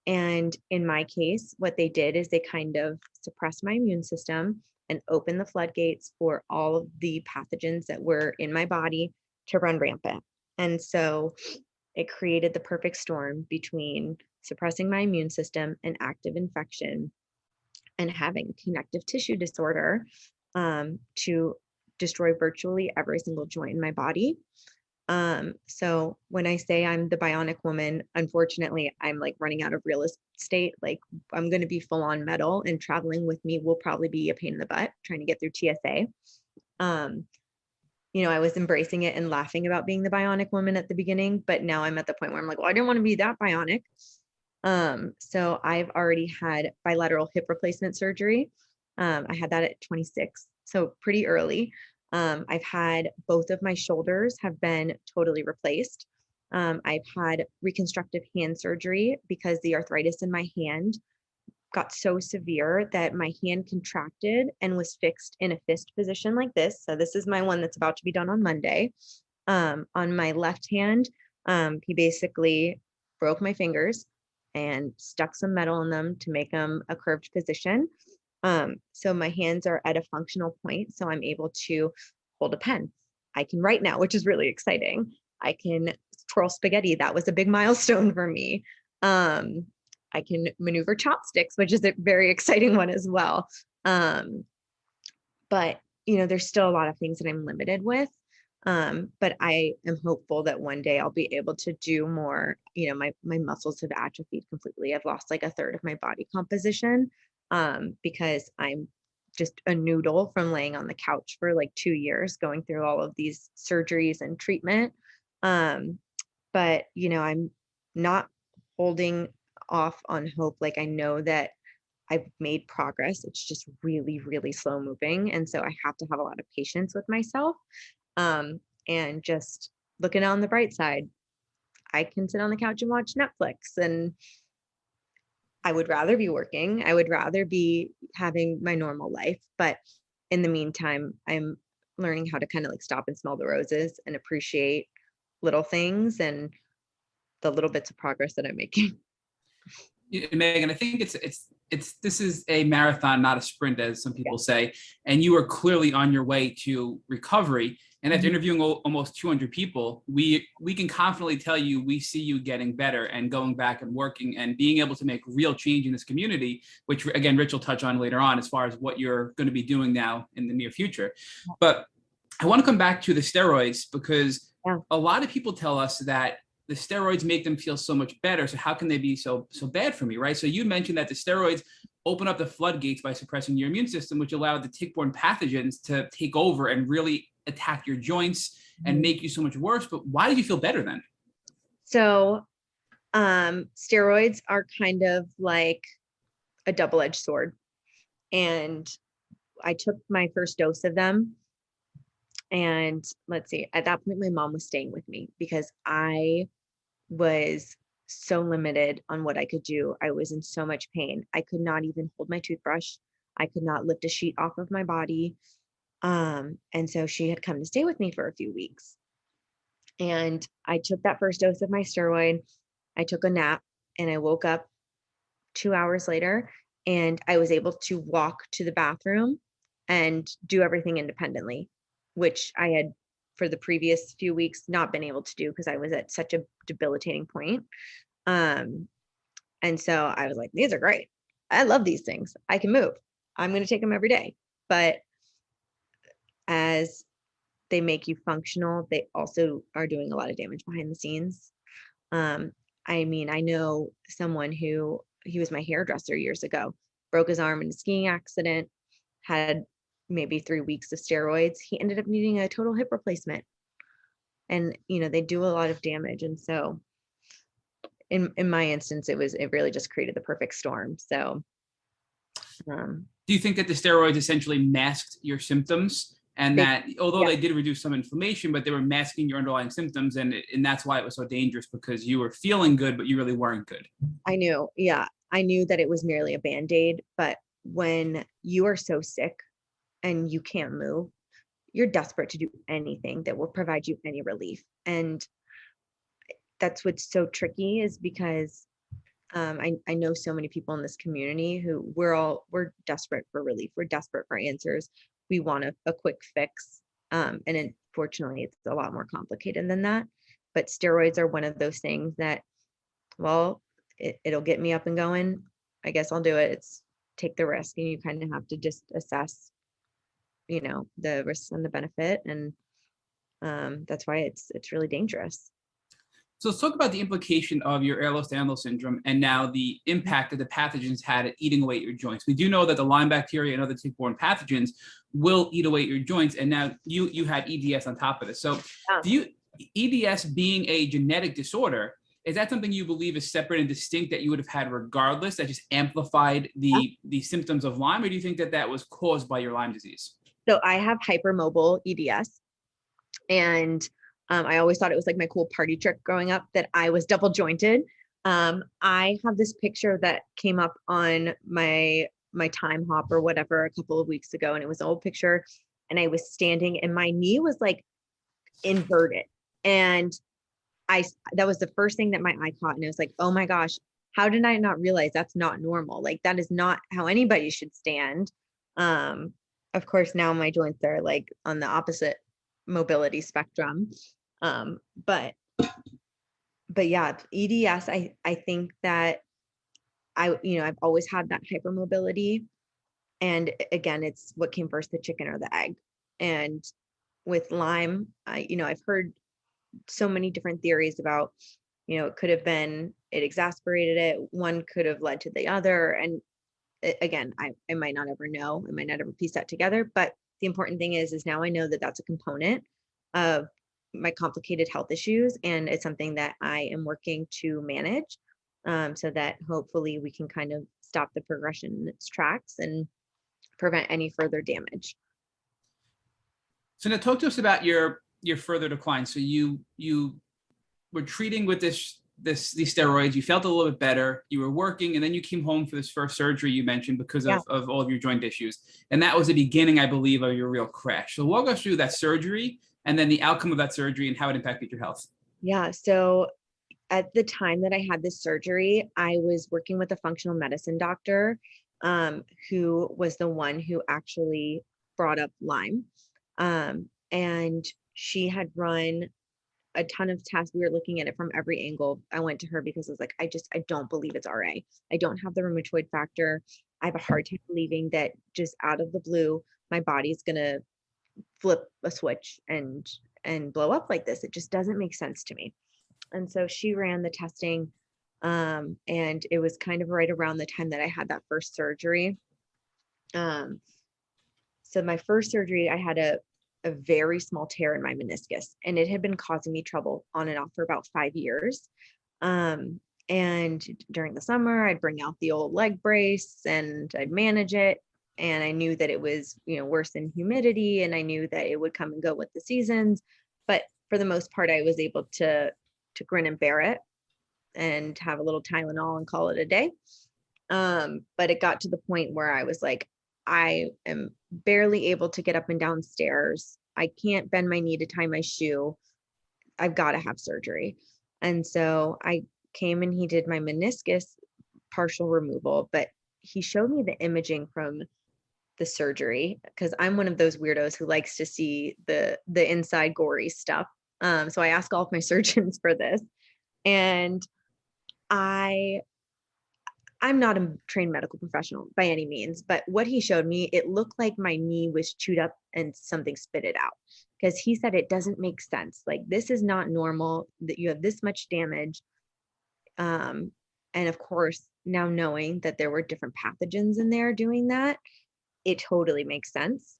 Speaker 3: And in my case, what they did is they kind of suppressed my immune system and opened the floodgates for all of the pathogens that were in my body to run rampant. And so it created the perfect storm between suppressing my immune system and active infection and having connective tissue disorder, to destroy virtually every single joint in my body. So when I say I'm the Bionic Woman, unfortunately, I'm like running out of real estate. Like, I'm going to be full on metal, and traveling with me will probably be a pain in the butt trying to get through TSA. I was embracing it and laughing about being the Bionic Woman at the beginning, but now I'm at the point where I'm like, well, I didn't want to be that bionic. So I've already had bilateral hip replacement surgery. I had that at 26, so pretty early. I've had both of my shoulders have been totally replaced. I've had reconstructive hand surgery because the arthritis in my hand got so severe that my hand contracted and was fixed in a fist position like this. So this is my one that's about to be done on Monday. On my left hand, he basically broke my fingers and stuck some metal in them to make them a curved position. So my hands are at a functional point. So I'm able to hold a pen. I can write now, which is really exciting. I can twirl spaghetti. That was a big milestone for me. I can maneuver chopsticks, which is a very exciting one as well. But there's still a lot of things that I'm limited with. But I am hopeful that one day I'll be able to do more. My muscles have atrophied completely. I've lost like a third of my body composition, because I'm just a noodle from laying on the couch for like 2 years, going through all of these surgeries and treatment. But I'm not holding off on hope. Like I know that I've made progress. It's just really, really slow moving. And so I have to have a lot of patience with myself. And just looking on the bright side, I can sit on the couch and watch Netflix, and I would rather be working. I would rather be having my normal life. But in the meantime, I'm learning how to kind of like stop and smell the roses and appreciate little things and the little bits of progress that I'm making.
Speaker 2: Megan, I think this is a marathon, not a sprint, as some people say, and you are clearly on your way to recovery. And after interviewing almost 200 people, we can confidently tell you we see you getting better and going back and working and being able to make real change in this community, which again, Rich will touch on later on as far as what you're going to be doing now in the near future. But I want to come back to the steroids, because a lot of people tell us that the steroids make them feel so much better. So how can they be so bad for me, right? So you mentioned that the steroids open up the floodgates by suppressing your immune system, which allowed the tick-borne pathogens to take over and really attack your joints and make you so much worse. But why did you feel better then?
Speaker 3: So steroids are kind of like a double-edged sword. And I took my first dose of them. And let's see, at that point, my mom was staying with me because I was so limited on what I could do. I was in so much pain. I could not even hold my toothbrush. I could not lift a sheet off of my body. And so she had come to stay with me for a few weeks. And I took that first dose of my steroid. I took a nap and I woke up 2 hours later and I was able to walk to the bathroom and do everything independently, which I had for the previous few weeks not been able to do because I was at such a debilitating point. And so I was like, these are great. I love these things. I can move. I'm going to take them every day. But as they make you functional, they also are doing a lot of damage behind the scenes. I mean, I know someone who, he was my hairdresser years ago, broke his arm in a skiing accident, had maybe 3 weeks of steroids. He ended up needing a total hip replacement. And, they do a lot of damage. And so in my instance, it really just created the perfect storm. So,
Speaker 2: do you think that the steroids essentially masked your symptoms? And that although they did reduce some inflammation, but they were masking your underlying symptoms. And that's why it was so dangerous, because you were feeling good, but you really weren't good.
Speaker 3: I knew that it was merely a Band-Aid. But when you are so sick and you can't move, you're desperate to do anything that will provide you any relief. And that's what's so tricky, is because I know so many people in this community who we're desperate for relief. We're desperate for answers. We want a quick fix. And unfortunately, it's a lot more complicated than that. But steroids are one of those things that, well, it'll get me up and going. I guess I'll do it. It's take the risk, and you kind of have to just assess, the risks and the benefit. And that's why it's really dangerous.
Speaker 2: So let's talk about the implication of your Ehlers-Danlos syndrome and now the impact that the pathogens had at eating away at your joints. We do know that the Lyme bacteria and other tick-borne pathogens will eat away at your joints, and now you had EDS on top of this. So EDS being a genetic disorder, is that something you believe is separate and distinct that you would have had regardless, that just amplified the symptoms of Lyme, or do you think that was caused by your Lyme disease?
Speaker 3: So I have hypermobile EDS, and I always thought it was like my cool party trick growing up that I was double jointed. I have this picture that came up on my time hop or whatever a couple of weeks ago, and it was an old picture, and I was standing and my knee was like inverted, and that was the first thing that my eye caught. And it was like, oh my gosh, how did I not realize that's not normal? Like that is not how anybody should stand. Of course, now my joints are like on the opposite mobility spectrum. But yeah, EDS, I think that I've always had that hypermobility. And again, it's what came first, the chicken or the egg. And with Lyme, I've heard so many different theories about, it could have been, it exasperated it. One could have led to the other. And again, I might not ever know. I might not ever piece that together. But the important thing is now I know that that's a component of my complicated health issues. And it's something that I am working to manage, so that hopefully we can kind of stop the progression in its tracks and prevent any further damage.
Speaker 2: So now talk to us about your further decline. So you were treating with these steroids, you felt a little bit better, you were working, and then you came home for this first surgery you mentioned because of all of your joint issues. And that was the beginning, I believe, of your real crash. So walk us through that surgery and then the outcome of that surgery and how it impacted your health.
Speaker 3: Yeah. So at the time that I had this surgery, I was working with a functional medicine doctor, who was the one who actually brought up Lyme. And she had run a ton of tests. We were looking at it from every angle. I went to her because I was like, I don't believe it's RA. I don't have the rheumatoid factor. I have a hard time believing that just out of the blue, my body's going to flip a switch and blow up like this. It just doesn't make sense to me. And so she ran the testing. And it was kind of right around the time that I had that first surgery. So my first surgery, I had a very small tear in my meniscus, and it had been causing me trouble on and off for about 5 years. And during the summer, I'd bring out the old leg brace and I'd manage it. And I knew that it was, worse than humidity, and I knew that it would come and go with the seasons. But for the most part, I was able to grin and bear it and have a little Tylenol and call it a day. But it got to the point where I was like, I am barely able to get up and down stairs. I can't bend my knee to tie my shoe. I've got to have surgery. And so I came and he did my meniscus partial removal, but he showed me the imaging from the surgery because I'm one of those weirdos who likes to see the inside gory stuff. So I ask all of my surgeons for this, and I'm not a trained medical professional by any means, but what he showed me, it looked like my knee was chewed up and something spit it out, because he said it doesn't make sense. Like, this is not normal that you have this much damage. And of course, now knowing that there were different pathogens in there doing that, it totally makes sense.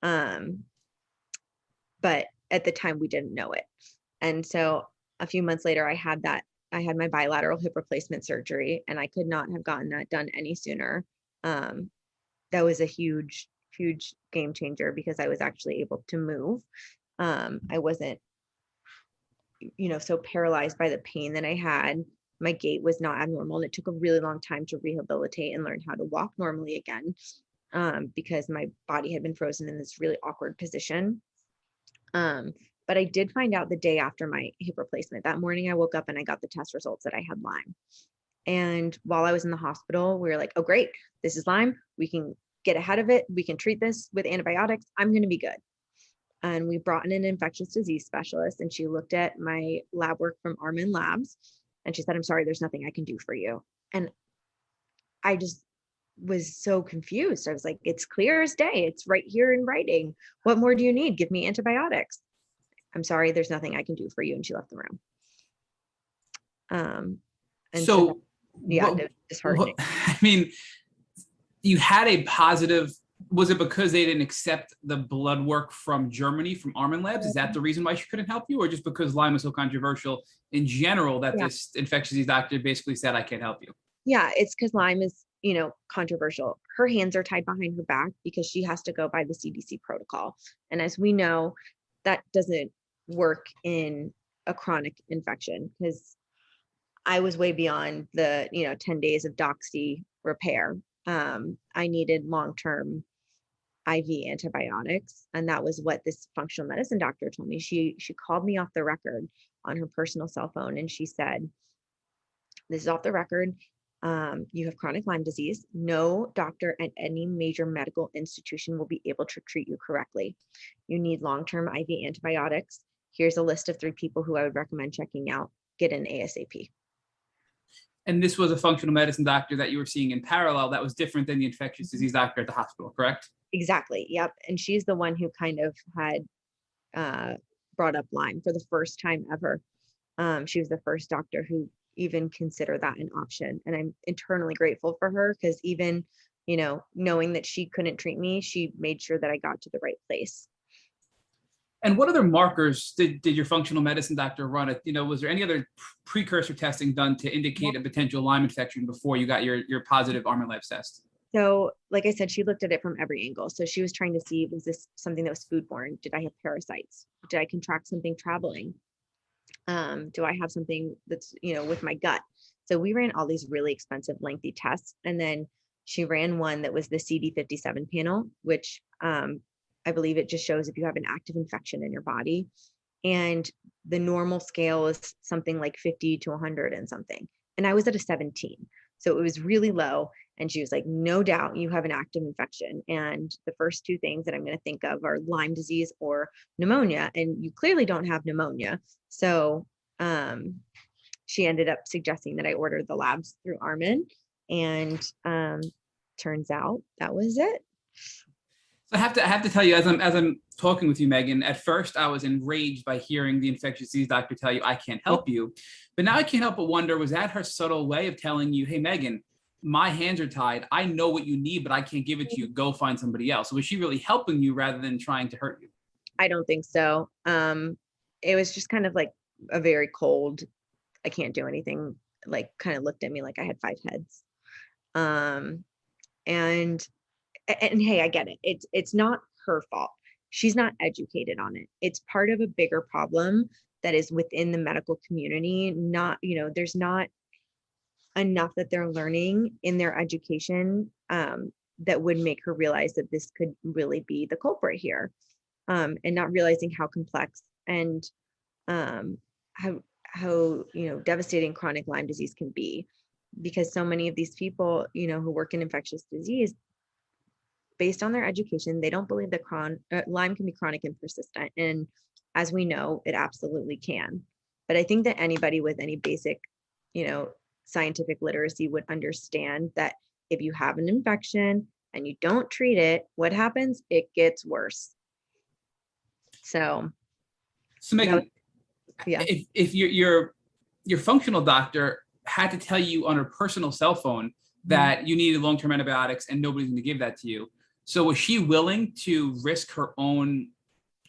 Speaker 3: But at the time we didn't know it. And so a few months later, I had my bilateral hip replacement surgery, and I could not have gotten that done any sooner. That was a huge, huge game changer because I was actually able to move. I wasn't, so paralyzed by the pain that I had. My gait was not abnormal, and it took a really long time to rehabilitate and learn how to walk normally again, because my body had been frozen in this really awkward position. But I did find out the day after my hip replacement. That morning I woke up and I got the test results that I had Lyme. And while I was in the hospital, we were like, oh, great, this is Lyme. We can get ahead of it. We can treat this with antibiotics. I'm going to be good. And we brought in an infectious disease specialist, and she looked at my lab work from Armin Labs, and she said, I'm sorry, there's nothing I can do for you. And I just was so confused. I was like, it's clear as day. It's right here in writing. What more do you need? Give me antibiotics. I'm sorry, there's nothing I can do for you. And she left the room. And so yeah, it was disheartening.
Speaker 2: I mean, you had a positive, was it because they didn't accept the blood work from Germany, from Armin Labs? Is that the reason why she couldn't help you? Or just because Lyme was so controversial in general that this infectious disease doctor basically said, I can't help you?
Speaker 3: Yeah, it's because Lyme is, controversial. Her hands are tied behind her back because she has to go by the CDC protocol. And as we know, that doesn't work in a chronic infection, because I was way beyond the 10 days of doxy repair. I needed long-term IV antibiotics, and that was what this functional medicine doctor told me. She called me off the record on her personal cell phone, and she said, this is off the record. You have chronic Lyme disease. No doctor at any major medical institution will be able to treat you correctly. You need long-term IV antibiotics. Here's a list of 3 people who I would recommend checking out. Get in ASAP.
Speaker 2: And this was a functional medicine doctor that you were seeing in parallel that was different than the infectious disease doctor at the hospital, correct?
Speaker 3: Exactly. Yep. And she's the one who kind of had brought up Lyme for the first time ever. She was the first doctor who even considered that an option. And I'm eternally grateful for her, because even, knowing that she couldn't treat me, she made sure that I got to the right place.
Speaker 2: And what other markers did your functional medicine doctor run? Was there any other precursor testing done to indicate a potential Lyme infection before you got your positive arm and legs test?
Speaker 3: So, like I said, she looked at it from every angle. So she was trying to see, was this something that was foodborne? Did I have parasites? Did I contract something traveling? Do I have something that's, with my gut? So we ran all these really expensive, lengthy tests. And then she ran one that was the CD57 panel, which I believe it just shows if you have an active infection in your body. And the normal scale is something like 50 to 100 and something. And I was at a 17. So it was really low. And she was like, no doubt you have an active infection. And the first 2 things that I'm going to think of are Lyme disease or pneumonia. And you clearly don't have pneumonia. So she ended up suggesting that I order the labs through Armin. And turns out that was it.
Speaker 2: So I have to tell you, as I'm talking with you, Meghan, at first I was enraged by hearing the infectious disease doctor tell you, I can't help you. But now I can't help but wonder, was that her subtle way of telling you, hey, Meghan, my hands are tied. I know what you need, but I can't give it to you. Go find somebody else. So was she really helping you rather than trying to hurt you?
Speaker 3: I don't think so. It was just kind of like a very cold, I can't do anything, like kind of looked at me like I had 5 heads. And hey, I get it. It's not her fault. She's not educated on it. It's part of a bigger problem that is within the medical community. Not, there's not enough that they're learning in their education that would make her realize that this could really be the culprit here, and not realizing how complex and how devastating chronic Lyme disease can be, because so many of these people who work in infectious disease, based on their education, they don't believe that Lyme can be chronic and persistent. And as we know, it absolutely can. But I think that anybody with any basic, scientific literacy would understand that if you have an infection and you don't treat it, what happens? It gets worse. So
Speaker 2: Meghan,
Speaker 3: yeah.
Speaker 2: If your functional doctor had to tell you on her personal cell phone that you needed long-term antibiotics and nobody's going to give that to you, so was she willing to risk her own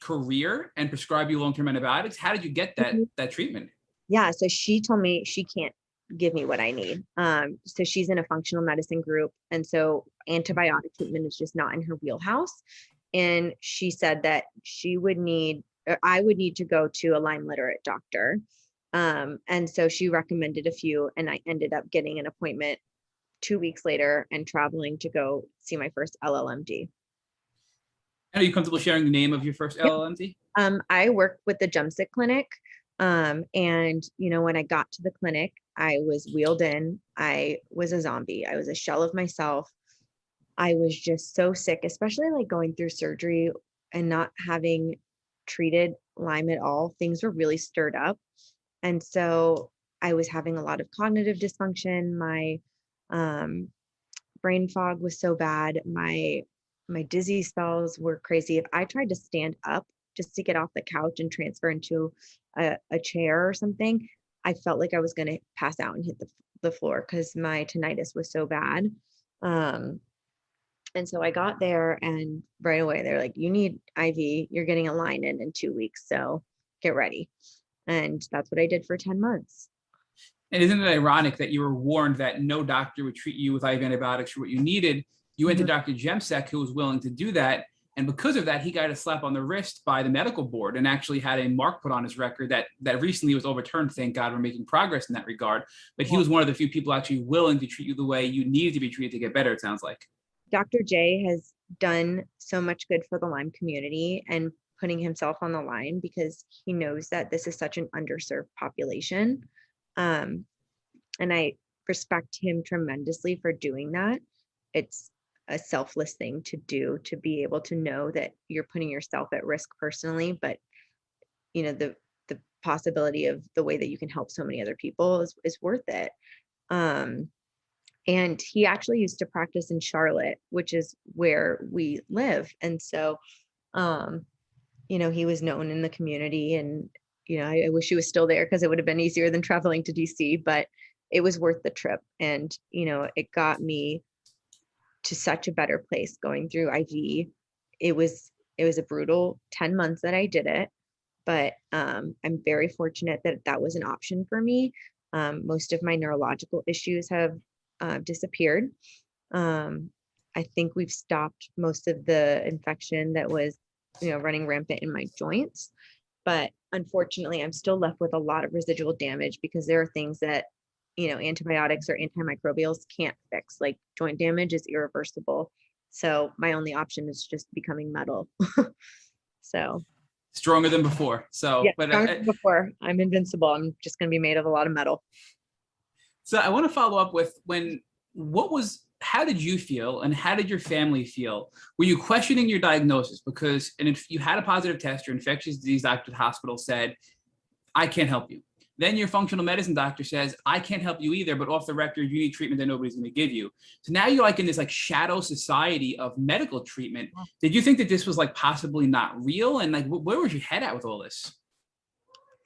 Speaker 2: career and prescribe you long-term antibiotics? How did you get that treatment?
Speaker 3: Yeah, so she told me she can't give me what I need. So she's in a functional medicine group, and so antibiotic treatment is just not in her wheelhouse. And she said that I would need to go to a Lyme literate doctor. And so she recommended a few, and I ended up getting an appointment 2 weeks later and traveling to go see my first LLMD.
Speaker 2: Are you comfortable sharing the name of your first LLMD?
Speaker 3: I work with the Jumsick Clinic. And when I got to the clinic, I was wheeled in. I was a zombie. I was a shell of myself. I was just so sick, especially like going through surgery and not having treated Lyme at all. Things were really stirred up. And so I was having a lot of cognitive dysfunction. My brain fog was so bad. My dizzy spells were crazy. If I tried to stand up just to get off the couch and transfer into a chair or something, I felt like I was going to pass out and hit the floor because my tinnitus was so bad. And so I got there, and right away they're like, you need IV, you're getting a line in 2 weeks. So get ready. And that's what I did for 10 months.
Speaker 2: And isn't it ironic that you were warned that no doctor would treat you with IV antibiotics for what you needed? You went to Dr. Jemsek, who was willing to do that. And because of that, he got a slap on the wrist by the medical board and actually had a mark put on his record that recently was overturned. Thank God we're making progress in that regard. But he was one of the few people actually willing to treat you the way you needed to be treated to get better, it sounds like.
Speaker 3: Dr. J has done so much good for the Lyme community and putting himself on the line because he knows that this is such an underserved population. And I respect him tremendously for doing that. It's a selfless thing to do, to be able to know that you're putting yourself at risk personally, but the possibility of the way that you can help so many other people is worth it. And he actually used to practice in Charlotte, which is where we live. And so, he was known in the community, and, I wish he was still there because it would have been easier than traveling to DC, but it was worth the trip. And, it got me to such a better place going through IV. It was a brutal 10 months that I did it, but I'm very fortunate that that was an option for me. Most of my neurological issues have disappeared. I think we've stopped most of the infection that was, running rampant in my joints. But unfortunately, I'm still left with a lot of residual damage because there are things that, antibiotics or antimicrobials can't fix. Like joint damage is irreversible. So my only option is just becoming metal. So
Speaker 2: Stronger than before. So,
Speaker 3: yeah,
Speaker 2: but
Speaker 3: stronger than before. I'm invincible. I'm just going to be made of a lot of metal.
Speaker 2: so I want to follow up with how did you feel and how did your family feel? Were you questioning your diagnosis? Because if you had a positive test, your infectious disease doctor at the hospital said, I can't help you. Then your functional medicine doctor says, I can't help you either, but off the record, you need treatment that nobody's going to give you. So now you're like in this like shadow society of medical treatment. Did you think that this was like possibly not real? And like, where was your head at with all this?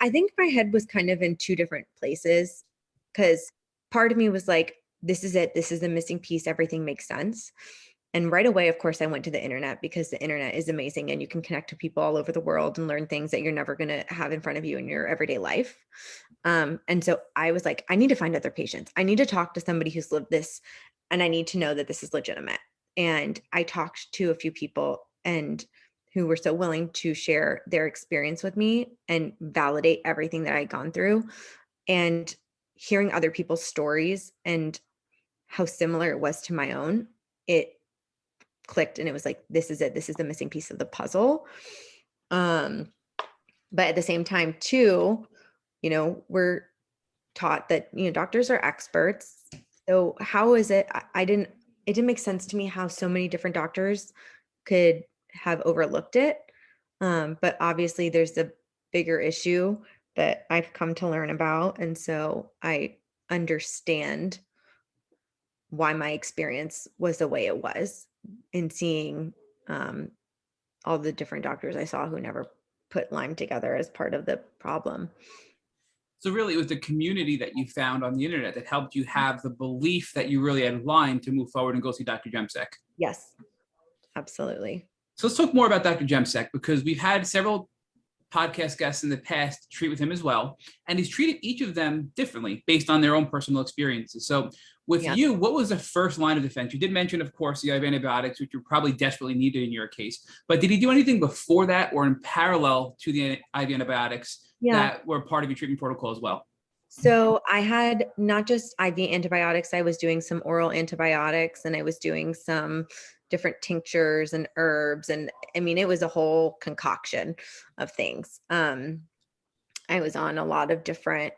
Speaker 3: I think my head was kind of in two different places because part of me was like, this is it. This is the missing piece. Everything makes sense. And right away, of course, I went to the internet because the internet is amazing and you can connect to people all over the world and learn things that you're never going to have in front of you in your everyday life. And so I was like, I need to find other patients. I need to talk to somebody who's lived this, and I need to know that this is legitimate. And I talked to a few people and who were so willing to share their experience with me and validate everything that I'd gone through. And hearing other people's stories and how similar it was to my own, it clicked, and it was like, this is it. This is the missing piece of the puzzle. But at the same time too, we're taught that, doctors are experts. So how is it? It didn't make sense to me how so many different doctors could have overlooked it. But obviously there's a bigger issue that I've come to learn about. And so I understand why my experience was the way it was in seeing all the different doctors I saw who never put Lyme together as part of the problem.
Speaker 2: So really, it was the community that you found on the internet that helped you have the belief that you really had Lyme to move forward and go see Dr. Jemsek.
Speaker 3: Yes, absolutely.
Speaker 2: So let's talk more about Dr. Jemsek, because we've had several podcast guests in the past treat with him as well, and he's treated each of them differently based on their own personal experiences. So with you, what was the first line of defense? You did mention, of course, the IV antibiotics, which you probably desperately needed in your case, but did he do anything before that or in parallel to the IV antibiotics that were part of your treatment protocol as well?
Speaker 3: So I had not just IV antibiotics, I was doing some oral antibiotics, and I was doing some different tinctures and herbs. And I mean, it was a whole concoction of things. I was on a lot of different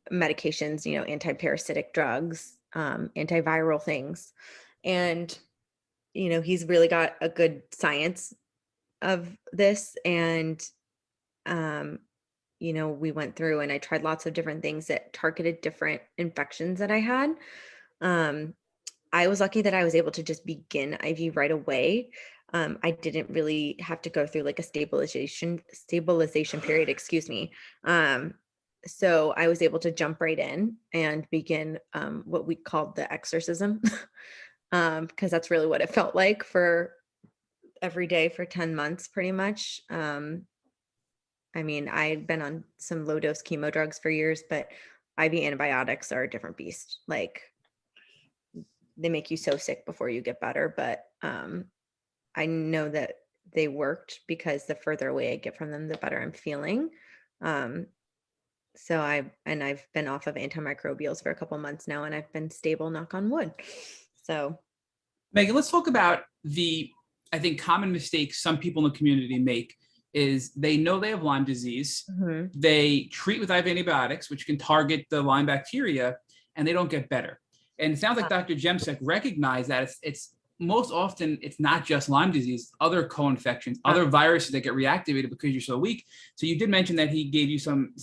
Speaker 3: medications, anti-parasitic drugs, antiviral things. And, he's really got a good science of this. And, we went through and I tried lots of different things that targeted different infections that I had. I was lucky that I was able to just begin IV right away. I didn't really have to go through like a stabilization period, excuse me. So I was able to jump right in and begin what we called the exorcism, because that's really what it felt like for every day for 10 months, pretty much. I mean, I'd been on some low dose chemo drugs for years, but IV antibiotics are a different beast. Like, they make you so sick before you get better, but I know that they worked because the further away I get from them, the better I'm feeling. So I've been off of antimicrobials for a couple months now, and I've been stable, knock on wood. So
Speaker 2: Meghan, let's talk about I think, common mistakes some people in the community make is they know they have Lyme disease.
Speaker 3: Mhm.
Speaker 2: They treat with IV antibiotics, which can target the Lyme bacteria, and they don't get better. And it sounds like Dr. Jemsek recognized that it's most often it's not just Lyme disease, other co-infections, other viruses that get reactivated because you're so weak. So you did mention that he gave you some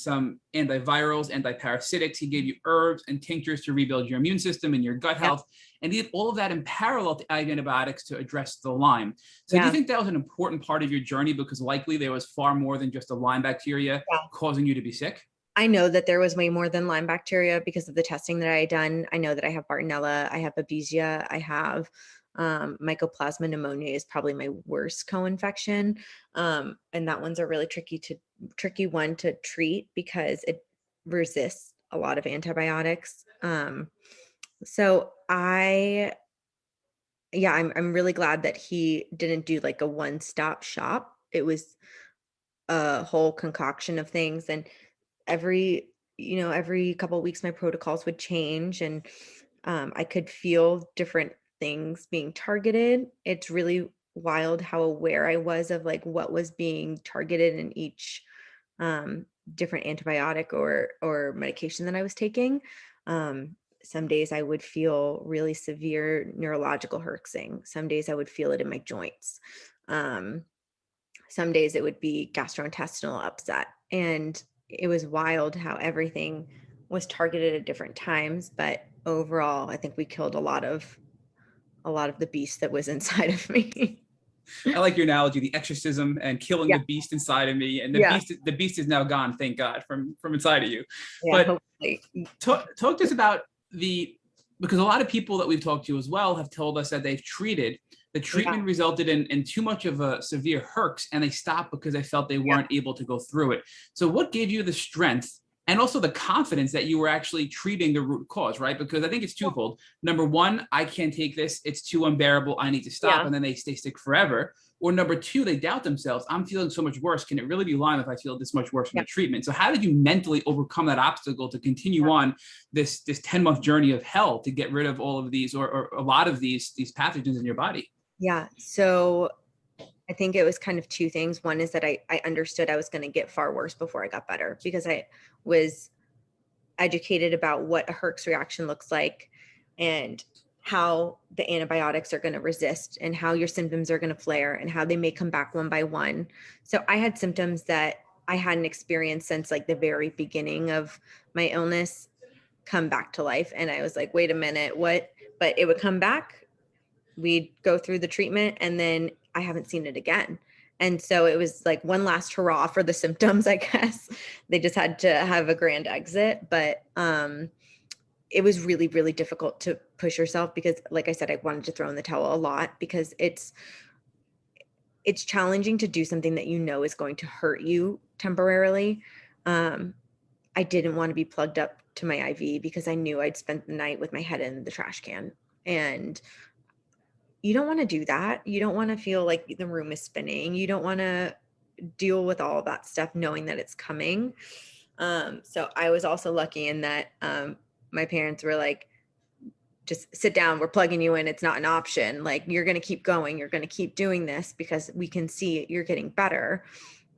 Speaker 2: antivirals, antiparasitics. He gave you herbs and tinctures to rebuild your immune system and your gut health. And he did all of that in parallel to IV antibiotics to address the Lyme. So do you think that was an important part of your journey because likely there was far more than just a Lyme bacteria causing you to be sick?
Speaker 3: I know that there was way more than Lyme bacteria because of the testing that I had done. I know that I have Bartonella, I have Babesia, I have Mycoplasma pneumonia is probably my worst co-infection. And that one's a really tricky one to treat because it resists a lot of antibiotics. So I'm really glad that he didn't do like a one-stop shop. It was a whole concoction of things, and every couple of weeks my protocols would change, and I could feel different things being targeted. It's really wild how aware I was of like what was being targeted in each different antibiotic or medication that I was taking. Some days I would feel really severe neurological herxing. Some days I would feel it in my joints. Um, some days it would be gastrointestinal upset. And it was wild how everything was targeted at different times. But overall, I think we killed a lot of the beast that was inside of me.
Speaker 2: I like your analogy, the exorcism and killing
Speaker 3: Yeah.
Speaker 2: the beast inside of me. And
Speaker 3: Yeah.
Speaker 2: the beast is now gone, thank God, from inside of you.
Speaker 3: Yeah.
Speaker 2: But
Speaker 3: Hopefully.
Speaker 2: talk to us about because a lot of people that we've talked to as well have told us that they've treated. The treatment resulted in too much of a severe herx, and they stopped because they felt they weren't able to go through it. So what gave you the strength and also the confidence that you were actually treating the root cause, right? Because I think it's twofold. Number one, I can't take this. It's too unbearable. I need to stop. And then they stay sick forever. Or number two, they doubt themselves. I'm feeling so much worse. Can it really be Lyme if I feel this much worse from the treatment? So how did you mentally overcome that obstacle to continue on this 10-month journey of hell to get rid of all of these or a lot of these pathogens in your body?
Speaker 3: Yeah. So I think it was kind of two things. One is that I understood I was going to get far worse before I got better because I was educated about what a herx reaction looks like and how the antibiotics are going to resist and how your symptoms are going to flare and how they may come back one by one. So I had symptoms that I hadn't experienced since like the very beginning of my illness come back to life. And I was like, wait a minute, what? But it would come back. We'd go through the treatment and then I haven't seen it again. And so it was like one last hurrah for the symptoms, I guess. They just had to have a grand exit. But it was really, really difficult to push yourself because, like I said, I wanted to throw in the towel a lot because it's challenging to do something that you know is going to hurt you temporarily. I didn't want to be plugged up to my IV because I knew I'd spent the night with my head in the trash can. And you don't want to do that. You don't want to feel like the room is spinning. You don't want to deal with all of that stuff knowing that it's coming. So I was also lucky in that my parents were like, just sit down, we're plugging you in. It's not an option. Like, you're going to keep going. You're going to keep doing this because we can see you're getting better.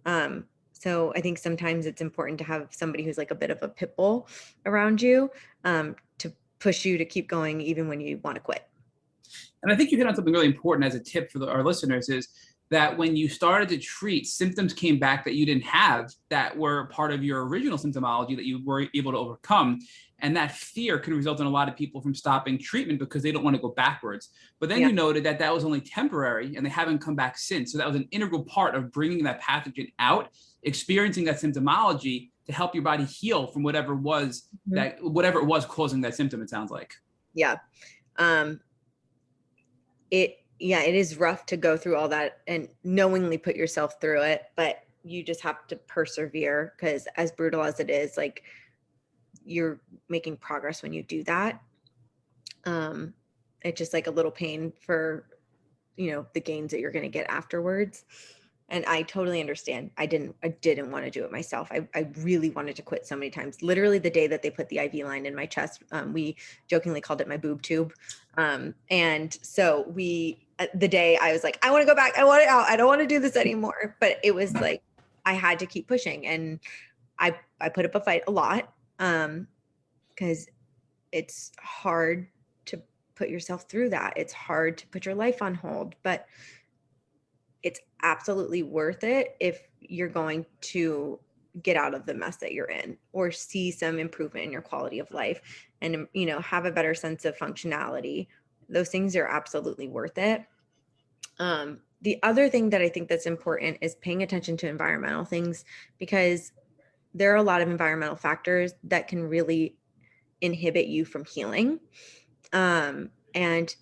Speaker 3: So I think sometimes it's important to have somebody who's like a bit of a pit bull around you to push you to keep going even when you want to quit.
Speaker 2: And I think you hit on something really important as a tip for our listeners is that when you started to treat, symptoms came back that you didn't have that were part of your original symptomology that you were able to overcome. And that fear can result in a lot of people from stopping treatment because they don't want to go backwards. But then you noted that that was only temporary and they haven't come back since. So that was an integral part of bringing that pathogen out, experiencing that symptomology to help your body heal from whatever it was causing that symptom, it sounds like.
Speaker 3: Yeah. It is rough to go through all that and knowingly put yourself through it, but you just have to persevere because as brutal as it is, like, you're making progress when you do that. It's just like a little pain for, the gains that you're going to get afterwards. And I totally understand. I didn't want to do it myself. I really wanted to quit so many times. Literally the day that they put the IV line in my chest, we jokingly called it my boob tube. And so the day I was like, I want to go back. I want it out. I don't want to do this anymore. But it was like, I had to keep pushing, and I put up a fight a lot. Because it's hard to put yourself through that. It's hard to put your life on hold, but it's absolutely worth it if you're going to get out of the mess that you're in, or see some improvement in your quality of life, and, you know, have a better sense of functionality. Those things are absolutely worth it. The other thing that I think that's important is paying attention to environmental things, because there are a lot of environmental factors that can really inhibit you from healing. And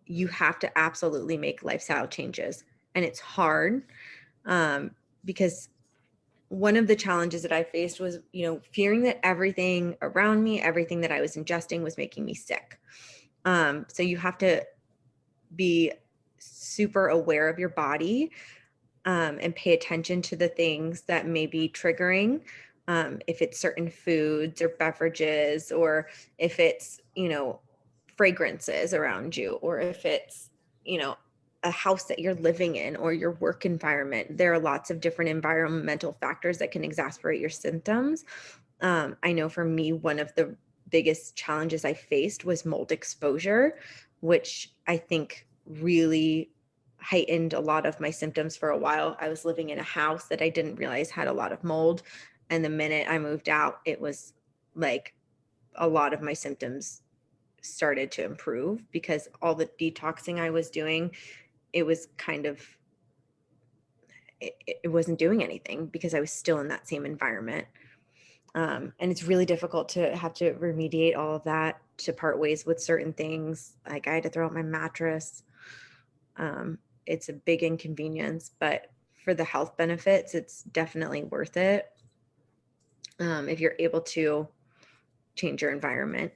Speaker 3: you have to absolutely make lifestyle changes. And it's hard, because one of the challenges that I faced was, you know, fearing that everything around me, everything that I was ingesting was making me sick. So you have to be super aware of your body, and pay attention to the things that may be triggering. If it's certain foods or beverages, or if it's, you know, fragrances around you, or if it's, you know, a house that you're living in, or your work environment. There are lots of different environmental factors that can exacerbate your symptoms. I know for me, one of the biggest challenges I faced was mold exposure, which I think really heightened a lot of my symptoms for a while. I was living in a house that I didn't realize had a lot of mold. And the minute I moved out, it was like a lot of my symptoms started to improve, because all the detoxing I was doing, it was kind of, it wasn't doing anything, because I was still in that same environment. And it's really difficult to have to remediate all of that, to part ways with certain things. Like I had to throw out my mattress. It's a big inconvenience, but for the health benefits, it's definitely worth it. If you're able to change your environment.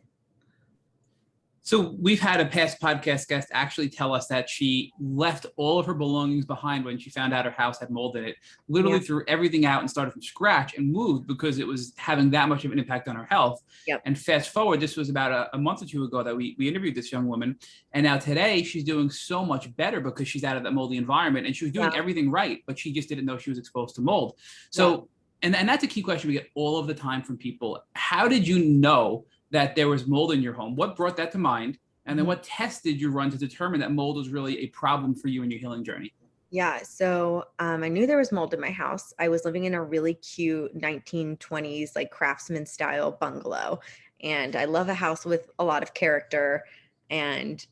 Speaker 2: So we've had a past podcast guest actually tell us that she left all of her belongings behind when she found out her house had mold in it, literally threw everything out and started from scratch and moved because it was having that much of an impact on her health.
Speaker 3: Yep.
Speaker 2: And fast forward, this was about a month or two ago that we interviewed this young woman. And now today she's doing so much better because she's out of that moldy environment, and she was doing everything right, but she just didn't know she was exposed to mold. So, and that's a key question we get all of the time from people. How did you know that there was mold in your home? What brought that to mind? And then what tests did you run to determine that mold was really a problem for you in your healing journey?
Speaker 3: Yeah. So I knew there was mold in my house. I was living in a really cute 1920s, like craftsman style bungalow. And I love a house with a lot of character. And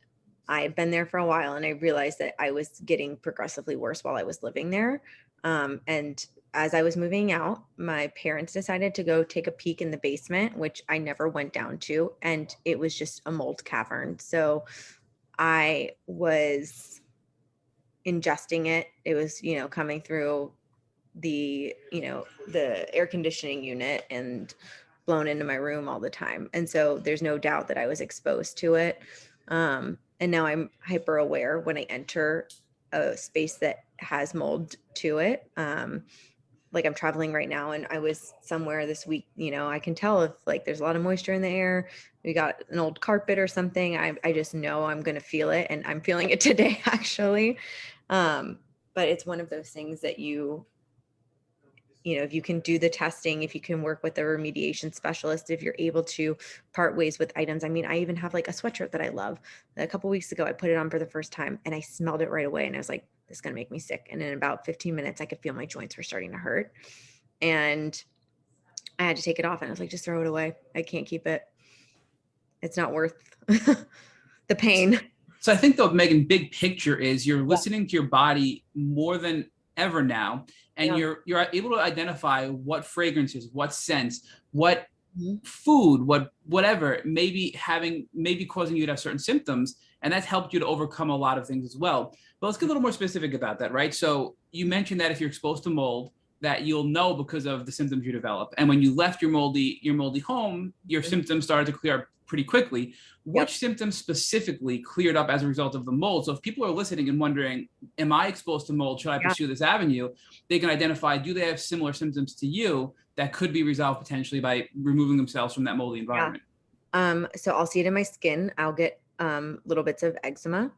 Speaker 3: I had been there for a while, and I realized that I was getting progressively worse while I was living there. And as I was moving out, my parents decided to go take a peek in the basement, which I never went down to. And it was just a mold cavern. So I was ingesting it. It was, you know, coming through the, you know, the air conditioning unit and blown into my room all the time. And so there's no doubt that I was exposed to it. And now I'm hyper aware when I enter a space that has mold to it. Like I'm traveling right now, and I was somewhere this week, you know, I can tell if like there's a lot of moisture in the air, we got an old carpet or something. I just know I'm going to feel it, and I'm feeling it today actually. But it's one of those things that you know, if you can do the testing, if you can work with a remediation specialist, if you're able to part ways with items. I mean, I even have like a sweatshirt that I love. A couple weeks ago, I put it on for the first time, and I smelled it right away. And I was like, this is going to make me sick. And in about 15 minutes, I could feel my joints were starting to hurt. And I had to take it off, and I was like, just throw it away. I can't keep it. It's not worth the pain.
Speaker 2: So I think though, Megan, big picture is you're listening to your body more than ever now, and you're able to identify what fragrances, what scents, what food, whatever maybe causing you to have certain symptoms, and that's helped you to overcome a lot of things as well. But let's get a little more specific about that, right? So you mentioned that if you're exposed to mold, that you'll know because of the symptoms you develop, and when you left your moldy home, your symptoms started to clear up pretty quickly. Which symptoms specifically cleared up as a result of the mold? So if people are listening and wondering, am I exposed to mold? Should I pursue this avenue? They can identify, do they have similar symptoms to you that could be resolved potentially by removing themselves from that moldy environment?
Speaker 3: So I'll see it in my skin. I'll get little bits of eczema.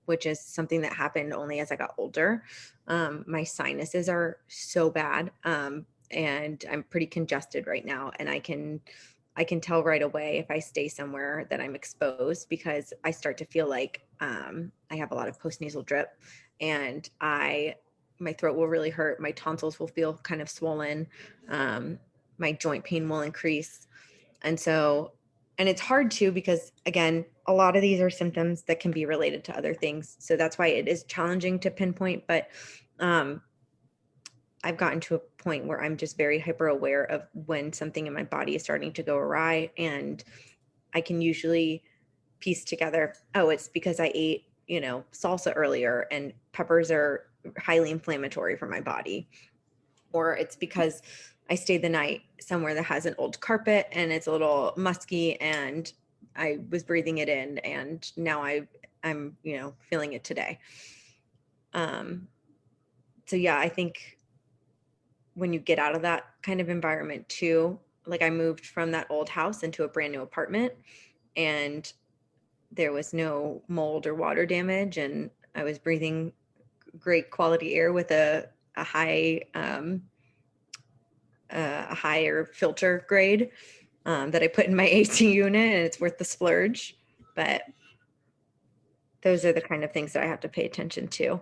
Speaker 3: which is something that happened only as I got older. My sinuses are so bad, and I'm pretty congested right now. And I can tell right away if I stay somewhere that I'm exposed, because I start to feel like I have a lot of postnasal drip, and my throat will really hurt. My tonsils will feel kind of swollen. My joint pain will increase. And so, and it's hard too, because again, a lot of these are symptoms that can be related to other things. So that's why it is challenging to pinpoint. But I've gotten to a point where I'm just very hyper aware of when something in my body is starting to go awry. And I can usually piece together, oh, it's because I ate, salsa earlier, and peppers are highly inflammatory for my body. Or it's because I stayed the night somewhere that has an old carpet and it's a little musky, and I was breathing it in, and now I'm feeling it today. So yeah, I think when you get out of that kind of environment too, like I moved from that old house into a brand new apartment, and there was no mold or water damage, and I was breathing great quality air with a higher filter grade that I put in my AC unit, and it's worth the splurge. But those are the kind of things that I have to pay attention to.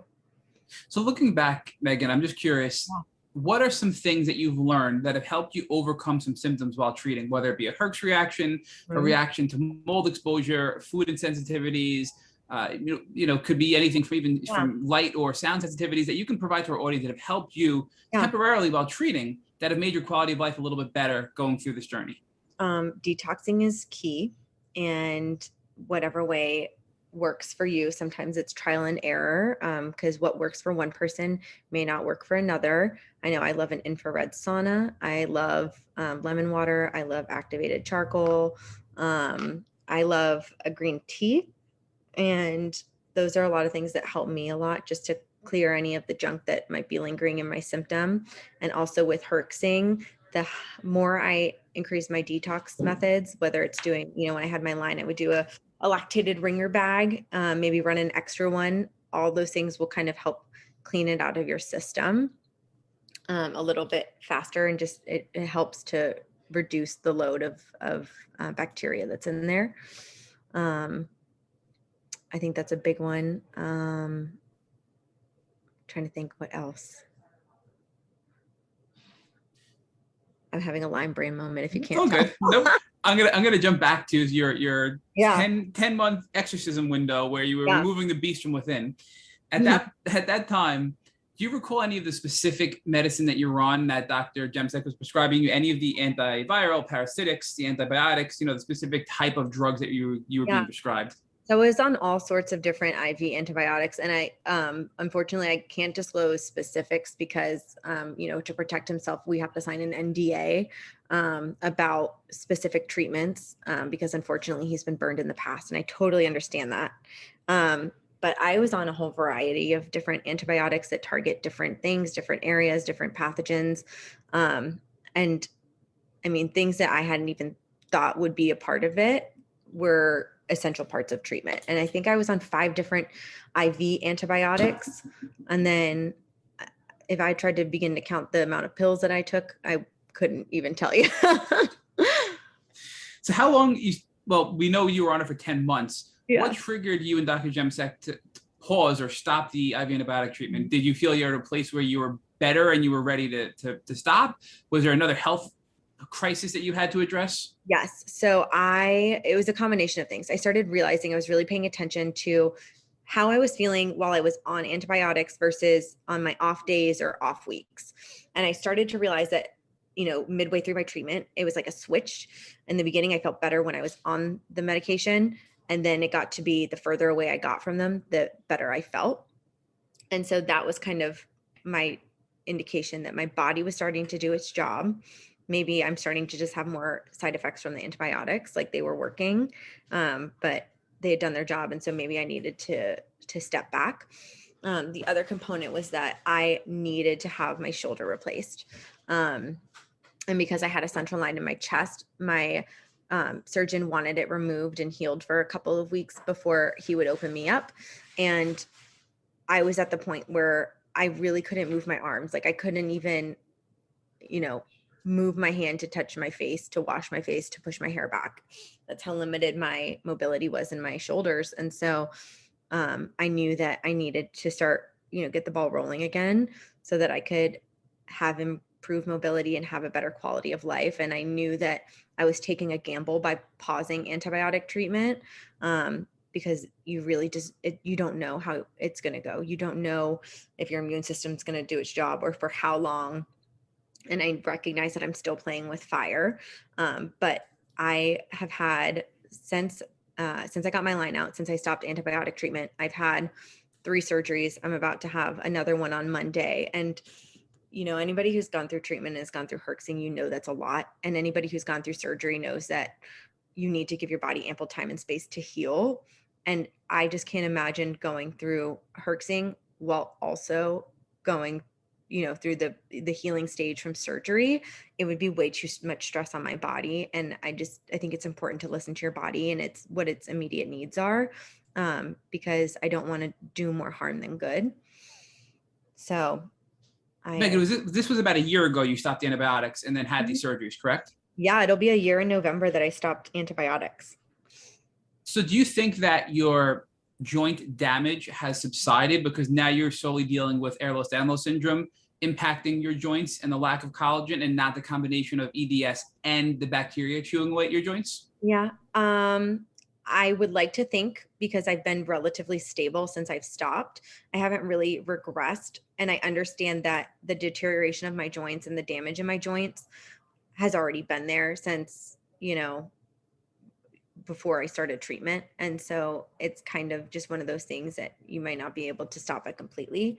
Speaker 2: So looking back, Meghan, I'm just curious, what are some things that you've learned that have helped you overcome some symptoms while treating, whether it be a Herx reaction, a reaction to mold exposure, food insensitivities, could be anything from light or sound sensitivities that you can provide to our audience that have helped you temporarily while treating, that have made your quality of life a little bit better going through this journey?
Speaker 3: Detoxing is key, and whatever way works for you. Sometimes it's trial and error, because what works for one person may not work for another. I know I love an infrared sauna. I love lemon water. I love activated charcoal. I love a green tea. And those are a lot of things that help me a lot, just to clear any of the junk that might be lingering in my symptom. And also with herxing, the more I increase my detox methods, whether it's doing, when I had my line, I would do a lactated ringer bag, maybe run an extra one. All those things will kind of help clean it out of your system a little bit faster, and just it helps to reduce the load of bacteria that's in there. I think that's a big one. Trying to think what else. I'm having a Lyme brain moment, if you can't.
Speaker 2: Oh, good. Nope. I'm gonna jump back to your 10-month exorcism window where you were removing the beast from within. At that time, do you recall any of the specific medicine that you were on that Dr. Jemsek was prescribing you? Any of the antiviral, parasitics, the antibiotics? The specific type of drugs that you were being prescribed?
Speaker 3: So I was on all sorts of different IV antibiotics, and I unfortunately I can't disclose specifics because to protect himself we have to sign an NDA about specific treatments, because unfortunately he's been burned in the past, and I totally understand that. But I was on a whole variety of different antibiotics that target different things, different areas, different pathogens, and I mean things that I hadn't even thought would be a part of it were essential parts of treatment. And I think I was on 5 different IV antibiotics. And then if I tried to begin to count the amount of pills that I took, I couldn't even tell you.
Speaker 2: So how long we know you were on it for 10 months.
Speaker 3: Yeah.
Speaker 2: What triggered you and Dr. Jemsek to pause or stop the IV antibiotic treatment? Did you feel you're at a place where you were better and you were ready to stop? Was there another health crisis that you had to address?
Speaker 3: Yes. So it was a combination of things. I started realizing I was really paying attention to how I was feeling while I was on antibiotics versus on my off days or off weeks. And I started to realize that, midway through my treatment, it was like a switch. In the beginning, I felt better when I was on the medication. And then it got to be the further away I got from them, the better I felt. And so that was kind of my indication that my body was starting to do its job. Maybe I'm starting to just have more side effects from the antibiotics, like they were working, but they had done their job. And so maybe I needed to step back. The other component was that I needed to have my shoulder replaced. And because I had a central line in my chest, my surgeon wanted it removed and healed for a couple of weeks before he would open me up. And I was at the point where I really couldn't move my arms. Like I couldn't even, move my hand to touch my face, to wash my face, to push my hair back. That's how limited my mobility was in my shoulders. And so I knew that I needed to start, get the ball rolling again so that I could have improved mobility and have a better quality of life. And I knew that I was taking a gamble by pausing antibiotic treatment, because you really just, you don't know how it's going to go. You don't know if your immune system's going to do its job or for how long. And I recognize that I'm still playing with fire. But I have had since I got my line out, since I stopped antibiotic treatment, I've had 3 surgeries. I'm about to have another one on Monday. And, anybody who's gone through treatment and has gone through herxing, that's a lot. And anybody who's gone through surgery knows that you need to give your body ample time and space to heal. And I just can't imagine going through herxing while also going, through the healing stage from surgery. It would be way too much stress on my body. And I think it's important to listen to your body and it's what its immediate needs are, because I don't want to do more harm than good. So
Speaker 2: Meghan, this was about a year ago you stopped antibiotics and then had these surgeries, correct?
Speaker 3: Yeah, it'll be a year in November that I stopped antibiotics.
Speaker 2: So do you think that your joint damage has subsided because now you're solely dealing with Ehlers-Danlos syndrome impacting your joints and the lack of collagen and not the combination of EDS and the bacteria chewing away at your joints?
Speaker 3: Yeah. I would like to think, because I've been relatively stable since I've stopped, I haven't really regressed. And I understand that the deterioration of my joints and the damage in my joints has already been there since, before I started treatment. And so it's kind of just one of those things that you might not be able to stop it completely.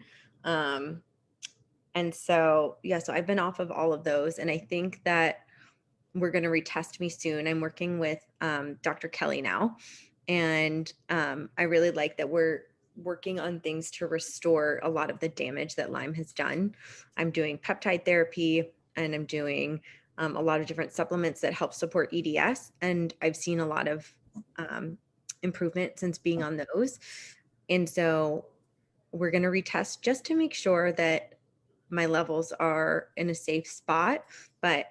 Speaker 3: And so, yeah, so I've been off of all of those. And I think that we're going to retest me soon. I'm working with Dr. Kelly now. And I really like that we're working on things to restore a lot of the damage that Lyme has done. I'm doing peptide therapy and I'm doing a lot of different supplements that help support EDS. And I've seen a lot of improvement since being on those. And so we're going to retest just to make sure that my levels are in a safe spot. But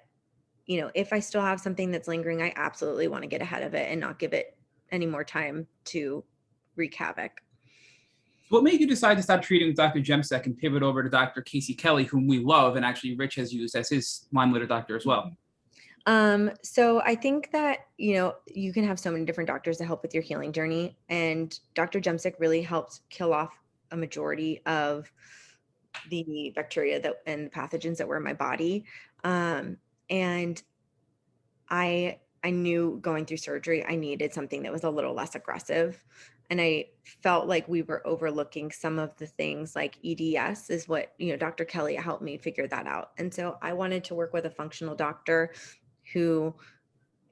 Speaker 3: if I still have something that's lingering, I absolutely want to get ahead of it and not give it any more time to wreak havoc.
Speaker 2: What made you decide to stop treating with Dr. Jemsek and pivot over to Dr. Casey Kelly, whom we love, and actually Rich has used as his Lyme litter doctor as well?
Speaker 3: So I think that, you can have so many different doctors that help with your healing journey. And Dr. Jemsek really helped kill off a majority of the bacteria and pathogens that were in my body. And I knew going through surgery, I needed something that was a little less aggressive. And I felt like we were overlooking some of the things, like EDS is what, Dr. Kelly helped me figure that out. And so I wanted to work with a functional doctor who,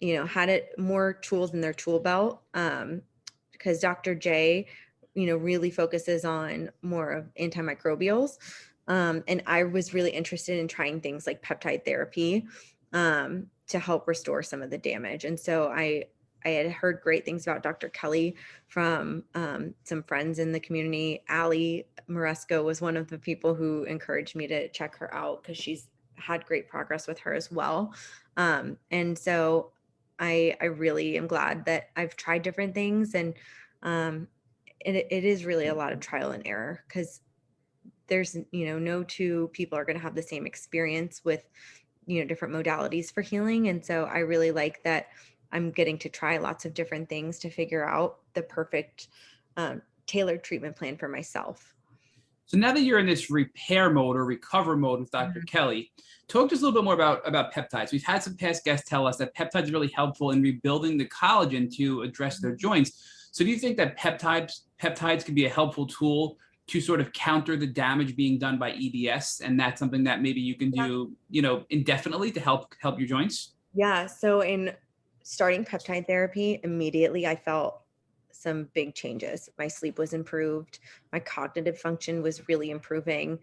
Speaker 3: had more tools in their tool belt. Because Dr. J, really focuses on more of antimicrobials. And I was really interested in trying things like peptide therapy to help restore some of the damage. And so I had heard great things about Dr. Kelly from some friends in the community. Allie Moresco was one of the people who encouraged me to check her out because she's had great progress with her as well. And so I really am glad that I've tried different things. And it is really a lot of trial and error, because there's, no two people are going to have the same experience with, different modalities for healing. And so I really like that I'm getting to try lots of different things to figure out the perfect tailored treatment plan for myself.
Speaker 2: So now that you're in this repair mode or recover mode with Dr. Kelly, talk to us a little bit more about peptides. We've had some past guests tell us that peptides are really helpful in rebuilding the collagen to address their joints. So do you think that peptides can be a helpful tool to sort of counter the damage being done by EDS? And that's something that maybe you can do, indefinitely to help your joints?
Speaker 3: Yeah. So in starting peptide therapy, immediately I felt some big changes. My sleep was improved. My cognitive function was really improving.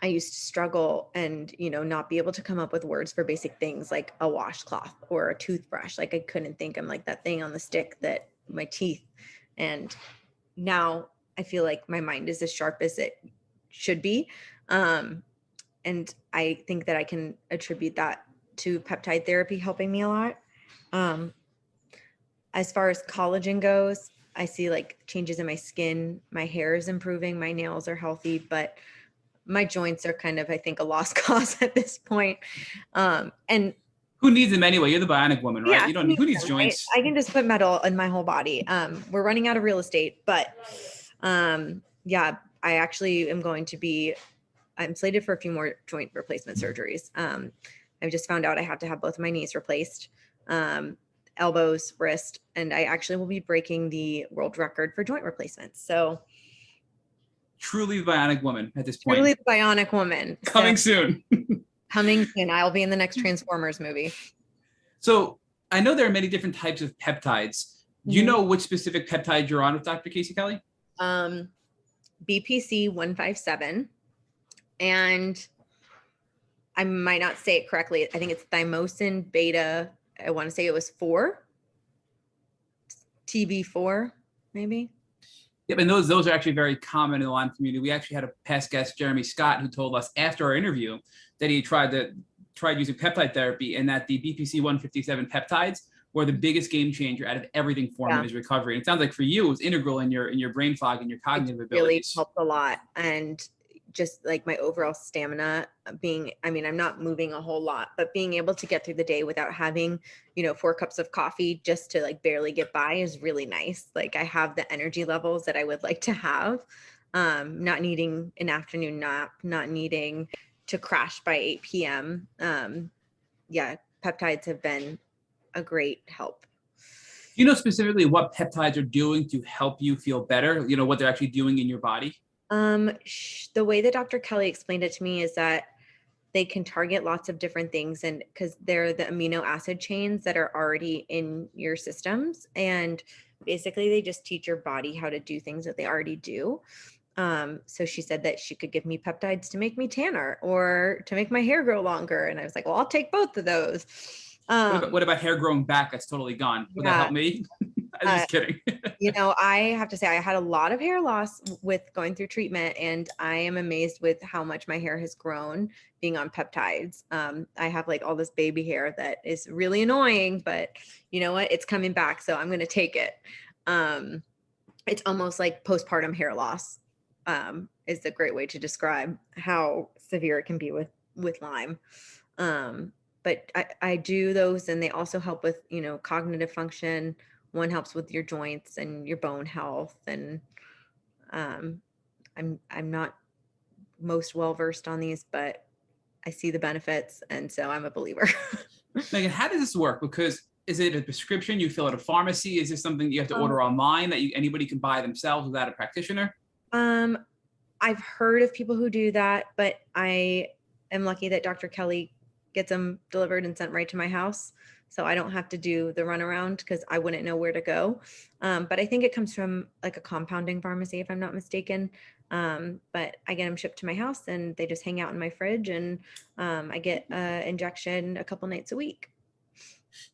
Speaker 3: I used to struggle and, not be able to come up with words for basic things like a washcloth or a toothbrush. Like I couldn't think. I'm like that thing on the stick that my teeth. And now I feel like my mind is as sharp as it should be. And I think that I can attribute that to peptide therapy helping me a lot. Um, as far as collagen goes, I see like changes in my skin, my hair is improving, my nails are healthy, but my joints are kind of, I think, a lost cause at this point. And
Speaker 2: Who needs them anyway? You're the Bionic Woman, right?
Speaker 3: yeah,
Speaker 2: You don't. Who needs
Speaker 3: them, right?
Speaker 2: joints?
Speaker 3: I can just put metal in my whole body. We're running out of real estate, but yeah, I actually am going to be, I'm slated for a few more joint replacement surgeries. I've just found out I have to have both of my knees replaced, elbows, wrist, and I actually will be breaking the world record for joint replacements. So
Speaker 2: Truly the Bionic Woman at this point.
Speaker 3: truly the Bionic Woman.
Speaker 2: Coming
Speaker 3: So,
Speaker 2: soon.
Speaker 3: coming soon. I'll be in the next Transformers movie.
Speaker 2: So I know there are many different types of peptides. Do you know which specific peptide you're on with Dr. Casey Kelly?
Speaker 3: BPC 157. And I might not say it correctly. I think it's thymosin beta. I want to say it was 4. TB4, maybe.
Speaker 2: Yep, and those are actually very common in the Lyme community. We actually had a past guest, Jeremy Scott, who told us after our interview that he tried using peptide therapy, and that the BPC 157 peptides were the biggest game changer out of everything for him in his recovery. And it sounds like for you, it was integral in your brain fog and your cognitive abilities.
Speaker 3: Really helped a lot, and just like my overall stamina being, I mean, I'm not moving a whole lot, but being able to get through the day without having, 4 cups of coffee just to like barely get by is really nice. Like I have the energy levels that I would like to have, not needing an afternoon nap, not needing to crash by 8 p.m. Yeah, peptides have been a great help.
Speaker 2: Do you know specifically what peptides are doing to help you feel better? You know, what they're actually doing in your body?
Speaker 3: The way that Dr. Kelly explained it to me is that they can target lots of different things, and because they're the amino acid chains that are already in your systems, and basically they just teach your body how to do things that they already do. So she said that she could give me peptides to make me tanner or to make my hair grow longer. And I was like, well, I'll take both of those.
Speaker 2: What about hair growing back that's totally gone? Would that help me? I'm just kidding.
Speaker 3: I have to say I had a lot of hair loss with going through treatment, and I am amazed with how much my hair has grown being on peptides. I have like all this baby hair that is really annoying, but you know what? It's coming back, so I'm going to take it. It's almost like postpartum hair loss, is a great way to describe how severe it can be with Lyme. But I do those, and they also help with, cognitive function. One helps with your joints and your bone health. And I'm not most well versed on these, but I see the benefits, and so I'm a believer.
Speaker 2: Megan, how does this work? Because is it a prescription you fill at a pharmacy? Is this something you have to order online that anybody can buy themselves without a practitioner?
Speaker 3: I've heard of people who do that, but I am lucky that Dr. Kelly gets them delivered and sent right to my house. So I don't have to do the runaround because I wouldn't know where to go. But I think it comes from like a compounding pharmacy, if I'm not mistaken. But I get them shipped to my house, and they just hang out in my fridge, and I get an injection a couple nights a week.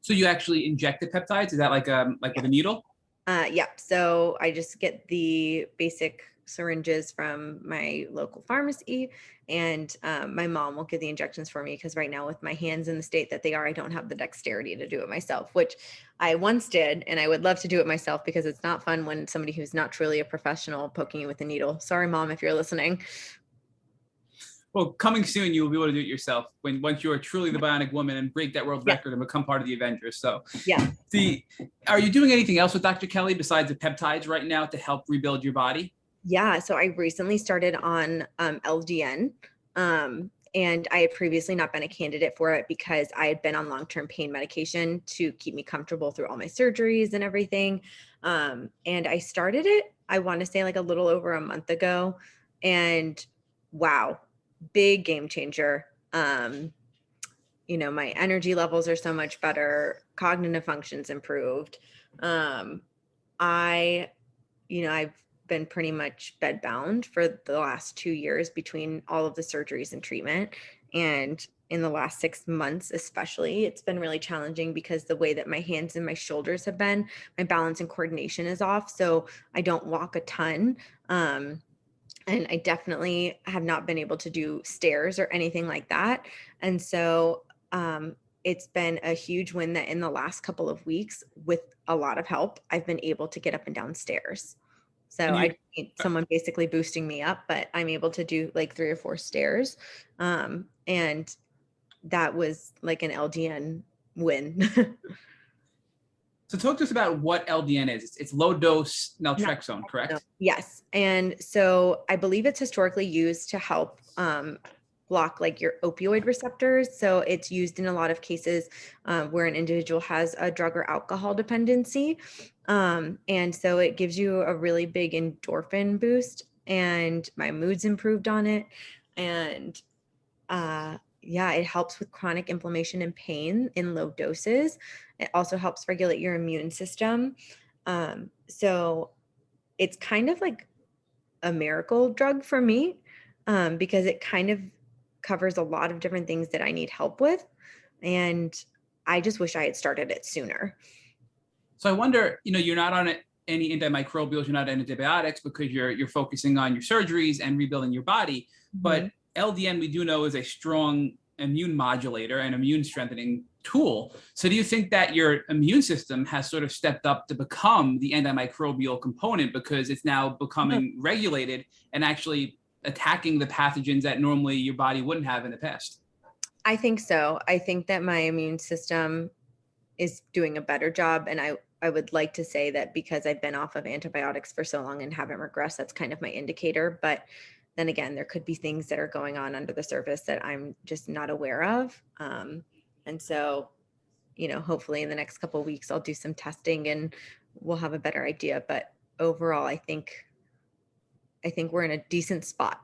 Speaker 2: So you actually inject the peptides? Is that like with a needle?
Speaker 3: Yeah. So I just get the basic syringes from my local pharmacy, and my mom will give the injections for me because right now with my hands in the state that they are, I don't have the dexterity to do it myself, which I once did, and I would love to do it myself because it's not fun when somebody who's not truly a professional poking you with a needle. Sorry, Mom, if you're listening.
Speaker 2: Well, coming soon, you will be able to do it yourself once you are truly the Bionic Woman and break that world record and become part of the Avengers. So,
Speaker 3: yeah.
Speaker 2: Are you doing anything else with Dr. Kelly besides the peptides right now to help rebuild your body?
Speaker 3: Yeah. So I recently started on LDN, and I had previously not been a candidate for it because I had been on long-term pain medication to keep me comfortable through all my surgeries and everything. And I started it, I want to say like a little over a month ago, and wow, big game changer. My energy levels are so much better. Cognitive functions improved. I've been pretty much bedbound for the last 2 years between all of the surgeries and treatment. And in the last 6 months, especially. It's been really challenging because the way that my hands and my shoulders have been, my balance and coordination is off. So I don't walk a ton. And I definitely have not been able to do stairs or anything like that. And so it's been a huge win that in the last couple of weeks, with a lot of help, I've been able to get up and down stairs. So
Speaker 2: And
Speaker 3: I
Speaker 2: you,
Speaker 3: just need someone basically boosting me up, but I'm able to do like 3 or 4 stairs. And that was like an LDN win.
Speaker 2: so talk to us about what LDN is. It's low dose naltrexone,
Speaker 3: No,
Speaker 2: correct?
Speaker 3: yes. And so I believe it's historically used to help block like your opioid receptors. So it's used in a lot of cases where an individual has a drug or alcohol dependency. And so it gives you a really big endorphin boost, and my mood's improved on it. And yeah, it helps with chronic inflammation and pain in low doses. It also helps regulate your immune system. So it's kind of like a miracle drug for me, because it kind of covers a lot of different things that I need help with. And I just wish I had started it sooner.
Speaker 2: So I wonder, you're not on any antimicrobials, you're not on antibiotics because you're focusing on your surgeries and rebuilding your body. But LDN, we do know, is a strong immune modulator and immune strengthening tool. So do you think that your immune system has sort of stepped up to become the antimicrobial component because it's now becoming regulated and actually attacking the pathogens that normally your body wouldn't have in the past?
Speaker 3: I think so. I think that my immune system is doing a better job. And I would like to say that because I've been off of antibiotics for so long and haven't regressed, that's kind of my indicator. But then again, there could be things that are going on under the surface that I'm just not aware of. And so, hopefully in the next couple of weeks, I'll do some testing and we'll have a better idea. But overall, I think we're in a decent spot,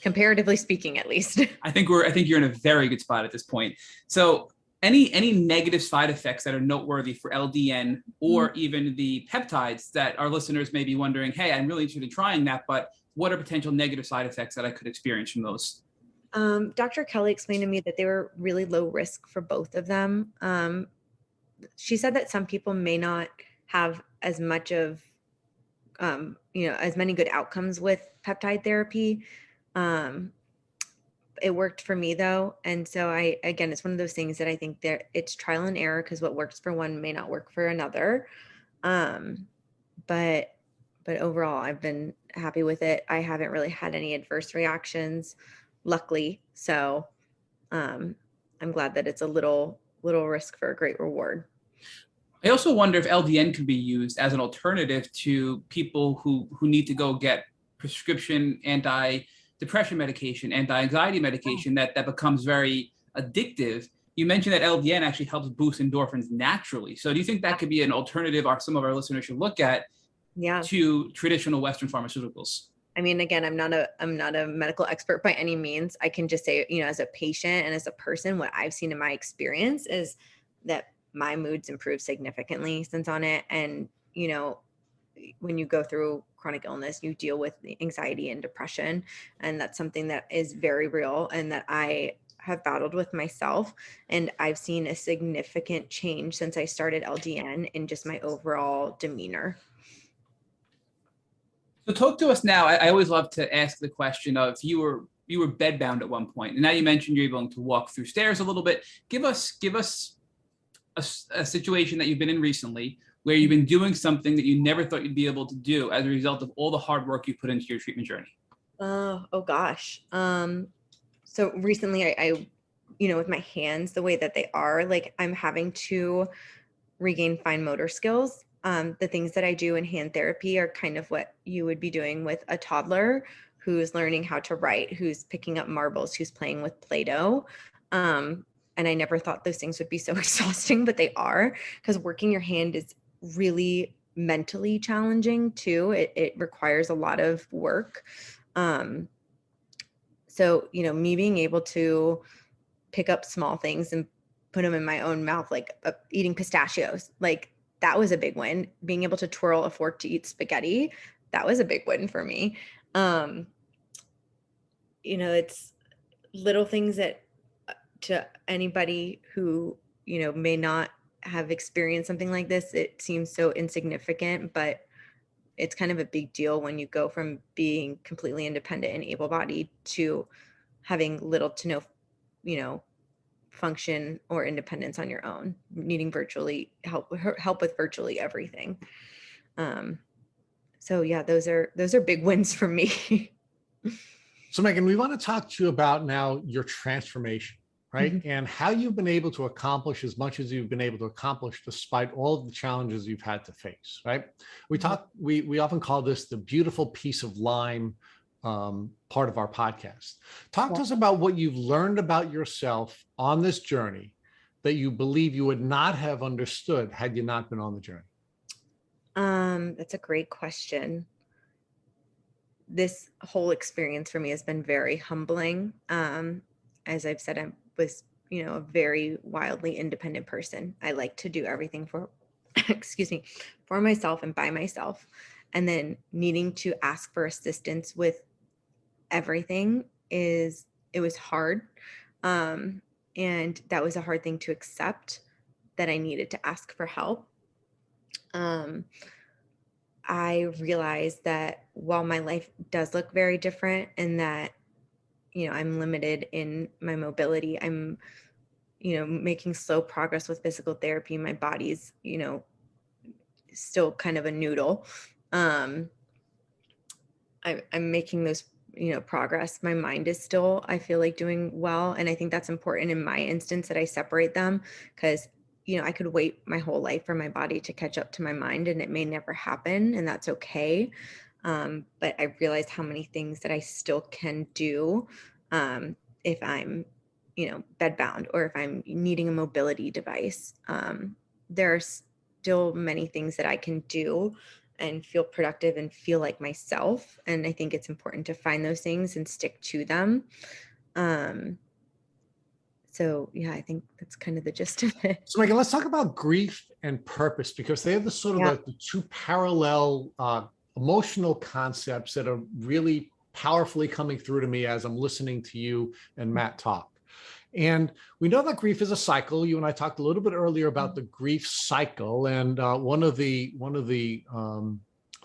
Speaker 3: comparatively speaking, at least.
Speaker 2: I think you're in a very good spot at this point. So any negative side effects that are noteworthy for LDN or even the peptides that our listeners may be wondering, hey, I'm really interested in trying that, but what are potential negative side effects that I could experience from those?
Speaker 3: Dr. Kelly explained to me that they were really low risk for both of them. She said that some people may not have as much of, as many good outcomes with peptide therapy. It worked for me though. And so again, it's one of those things that I think that it's trial and error, because what works for one may not work for another. Um, but overall, I've been happy with it. I haven't really had any adverse reactions, luckily. So I'm glad that it's a little risk for a great reward.
Speaker 2: I also wonder if LDN could be used as an alternative to people who need to go get prescription anti-depression medication, anti-anxiety medication that becomes very addictive. You mentioned that LDN actually helps boost endorphins naturally. So do you think that could be an alternative some of our listeners should look at to traditional Western pharmaceuticals?
Speaker 3: I mean, again, I'm not a medical expert by any means. I can just say, as a patient and as a person, what I've seen in my experience is that my mood's improved significantly since on it. And, when you go through chronic illness, you deal with anxiety and depression. And that's something that is very real and that I have battled with myself. And I've seen a significant change since I started LDN in just my overall demeanor.
Speaker 2: So talk to us now. I always love to ask the question of you were bedbound at one point, and now you mentioned you're able to walk through stairs a little bit. Give us a situation that you've been in recently where you've been doing something that you never thought you'd be able to do as a result of all the hard work you put into your treatment journey.
Speaker 3: Oh gosh. So recently I with my hands, the way that they are, like I'm having to regain fine motor skills. The things that I do in hand therapy are kind of what you would be doing with a toddler who's learning how to write, who's picking up marbles, who's playing with Play-Doh. And I never thought those things would be so exhausting, but they are, because working your hand is really mentally challenging too. It requires a lot of work. So, me being able to pick up small things and put them in my own mouth, like eating pistachios, like that was a big win. Being able to twirl a fork to eat spaghetti, that was a big win for me. It's little things that to anybody who, may not have experienced something like this, it seems so insignificant, but it's kind of a big deal when you go from being completely independent and able-bodied to having little to no, you know, function or independence on your own, needing virtually help with virtually everything. Um, so yeah, those are big wins for me.
Speaker 1: So Megan, we want to talk to you about now your transformation, right?
Speaker 3: Mhm.
Speaker 1: And how you've been able to accomplish as much as you've been able to accomplish despite all of the challenges you've had to face, right?
Speaker 3: Mhm.
Speaker 1: We often call this the beautiful piece of Lyme part of our podcast. Talk
Speaker 3: Yeah.
Speaker 1: to us about what you've learned about yourself on this journey that you believe you would not have understood had you not been on the journey.
Speaker 3: That's a great question. This whole experience for me has been very humbling. As I've said, I was, a very wildly independent person. I like to do everything for, excuse me, for myself and by myself. And then needing to ask for assistance with everything it was hard. Um, and that was a hard thing to accept, that I needed to ask for help. Um, I realized that while my life does look very different and that, I'm limited in my mobility, I'm, making slow progress with physical therapy. My body's, still kind of a noodle. Um, I'm making those, progress. My mind is still, I feel like, doing well. And I think that's important in my instance that I separate them, because, I could wait my whole life for my body to catch up to my mind, and it may never happen, and that's okay. But I realized how many things that I still can do, if I'm, bedbound, or if I'm needing a mobility device. There are still many things that I can do and feel productive and feel like myself. And I think it's important to find those things and stick to them. Um, so yeah, I think that's kind of the gist of it.
Speaker 1: So Megan, let's talk about grief and purpose, because they are the sort of
Speaker 3: Yeah.
Speaker 1: the two parallel emotional concepts that are really powerfully coming through to me as I'm listening to you and Matt talk. And we know that grief is a cycle. You and I talked a little bit earlier about the grief cycle, and one of the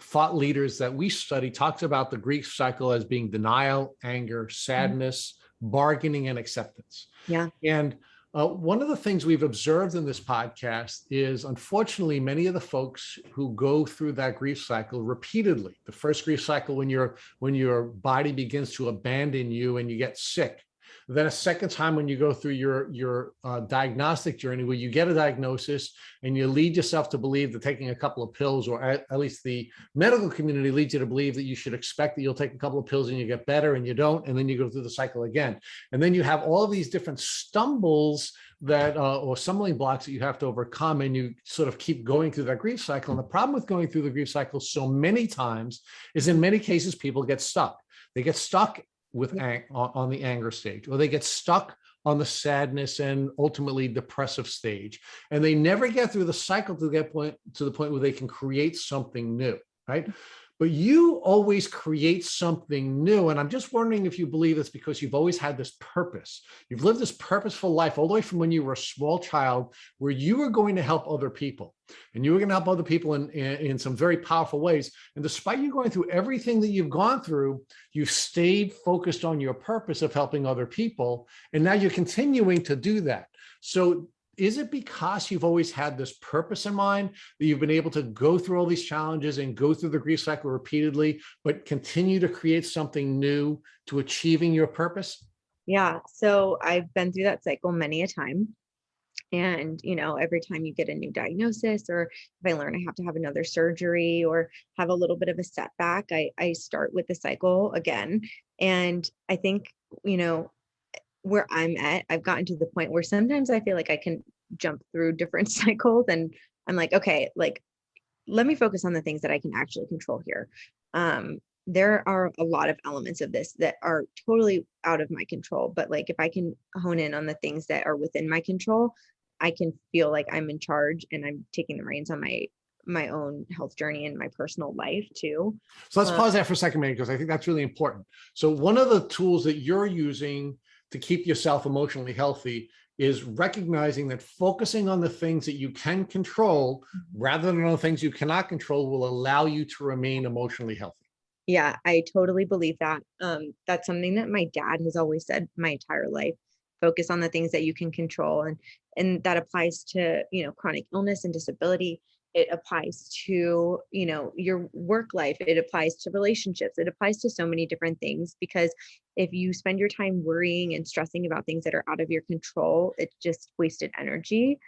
Speaker 1: thought leaders that we study talks about the grief cycle as being denial, anger,
Speaker 3: Mhm.
Speaker 1: sadness, bargaining, and acceptance.
Speaker 3: Yeah.
Speaker 1: And one of the things we've observed in this podcast is, unfortunately, many of the folks who go through that grief cycle repeatedly. The first grief cycle, when your body begins to abandon you and you get sick. Then a second time when you go through your diagnostic journey, where you get a diagnosis and you lead yourself to believe that taking a couple of pills, or at least the medical community leads you to believe that you should expect that you'll take a couple of pills and you get better, and you don't, and then you go through the cycle again. And then you have all of these different stumbles that or stumbling blocks that you have to overcome, and you sort of keep going through that grief cycle. And the problem with going through the grief cycle so many times is, in many cases, people get stuck. They get stuck with on the anger stage, or they get stuck on the sadness and ultimately depressive stage, and they never get through the cycle to the point where they can create something new, right? But you always create something new. And I'm just wondering if you believe it's because you've always had this purpose. You've lived this purposeful life all the way from when you were a small child, where you were going to help other people, and you were going to help other people in some very powerful ways. And despite you going through everything that you've gone through, you stayed focused on your purpose of helping other people. And now you're continuing to do that. So is it because you've always had this purpose in mind that you've been able to go through all these challenges and go through the grief cycle repeatedly, but continue to create something new to achieving your purpose?
Speaker 3: Yeah. So I've been through that cycle many a time. And, every time you get a new diagnosis, or if I learn I have to have another surgery or have a little bit of a setback, I start with the cycle again. And I think, where I'm at, I've gotten to the point where sometimes I feel like I can jump through different cycles, and I'm like, okay, like, let me focus on the things that I can actually control here. There are a lot of elements of this that are totally out of my control, but like, if I can hone in on the things that are within my control, I can feel like I'm in charge and I'm taking the reins on my own health journey and my personal life too.
Speaker 1: So let's
Speaker 3: Um,
Speaker 1: pause that for a second, Megan, because I think that's really important. So one of the tools that you're using to keep yourself emotionally healthy is recognizing that focusing on the things that you can control rather than on the things you cannot control will allow you to remain emotionally healthy.
Speaker 3: Yeah, I totally believe that. That's something that my dad has always said my entire life. Focus on the things that you can control. And that applies to, chronic illness and disability. It applies to, your work life. It applies to relationships. It applies to so many different things, because if you spend your time worrying and stressing about things that are out of your control, it's just wasted energy.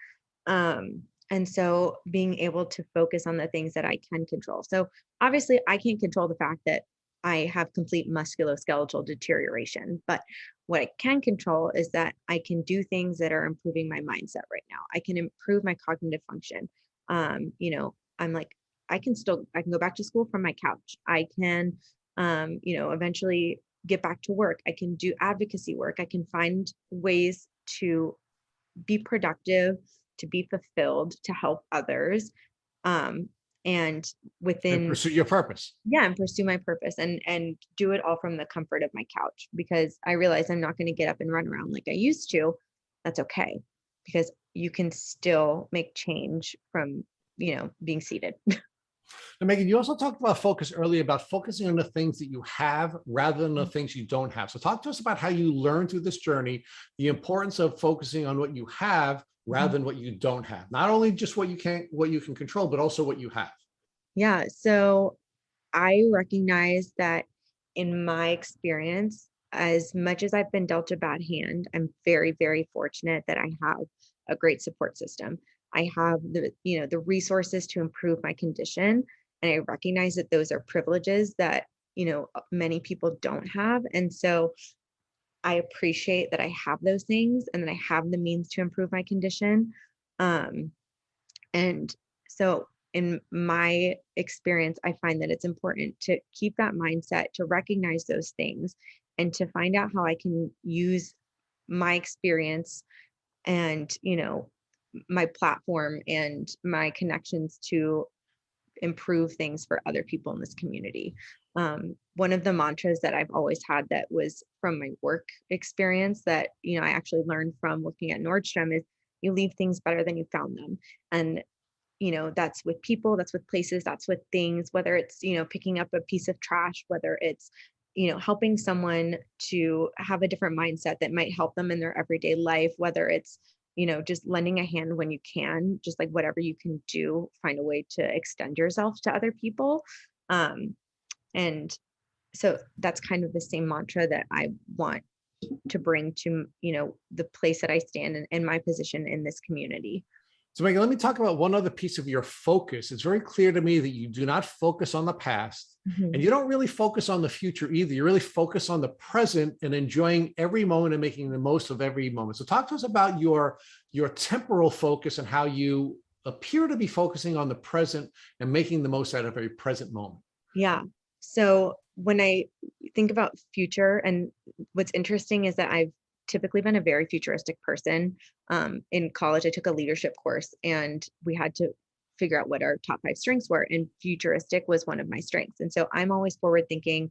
Speaker 3: And so being able to focus on the things that I can control. So obviously I can't control the fact that I have complete musculoskeletal deterioration, but what I can control is that I can do things that are improving my mindset right now. I can improve my cognitive function. I'm like, I can go back to school from my couch. I can, eventually get back to work. I can do advocacy work. I can find ways to be productive, to be fulfilled, to help others. Um, and
Speaker 1: And
Speaker 3: within,
Speaker 1: pursue your purpose.
Speaker 3: yeah, and pursue my purpose, and do it all from the comfort of my couch, because I realize I'm not going to get up and run around like I used to. That's okay, because you can still make change from, being seated.
Speaker 1: And Megan, you also talked about focus earlier, about focusing on the things that you have rather than the things you don't have. So talk to us about how you learned through this journey, the importance of focusing on what you have rather than what you don't have. Not only just what you can control, but also what you have.
Speaker 3: Yeah. So I recognize that in my experience, as much as I've been dealt a bad hand, I'm very, very fortunate that I have a great support system. I have the resources to improve my condition. And I recognize that those are privileges that, many people don't have. And so I appreciate that I have those things and that I have the means to improve my condition. Um, and so, in my experience, I find that it's important to keep that mindset, to recognize those things, and to find out how I can use my experience and, my platform and my connections to improve things for other people in this community. One of the mantras that I've always had that was from my work experience that, I actually learned from looking at Nordstrom is, you leave things better than you found them. And that's with people, that's with places, that's with things, whether it's, picking up a piece of trash, whether it's, helping someone to have a different mindset that might help them in their everyday life, whether it's, just lending a hand when you can, just like whatever you can do, find a way to extend yourself to other people. And so that's kind of the same mantra that I want to bring to, the place that I stand in my position in this community.
Speaker 1: So Megan, let me talk about one other piece of your focus. It's very clear to me that you do not focus on the past and you don't really focus on the future either. You really focus on the present and enjoying every moment and making the most of every moment. So talk to us about your temporal focus and how you appear to be focusing on the present and making the most out of every present moment.
Speaker 3: Yeah. So when I think about future, and what's interesting is that I've typically been a very futuristic person. In college, I took a leadership course and we had to figure out what our top 5 strengths were, and futuristic was one of my strengths. And so I'm always forward thinking.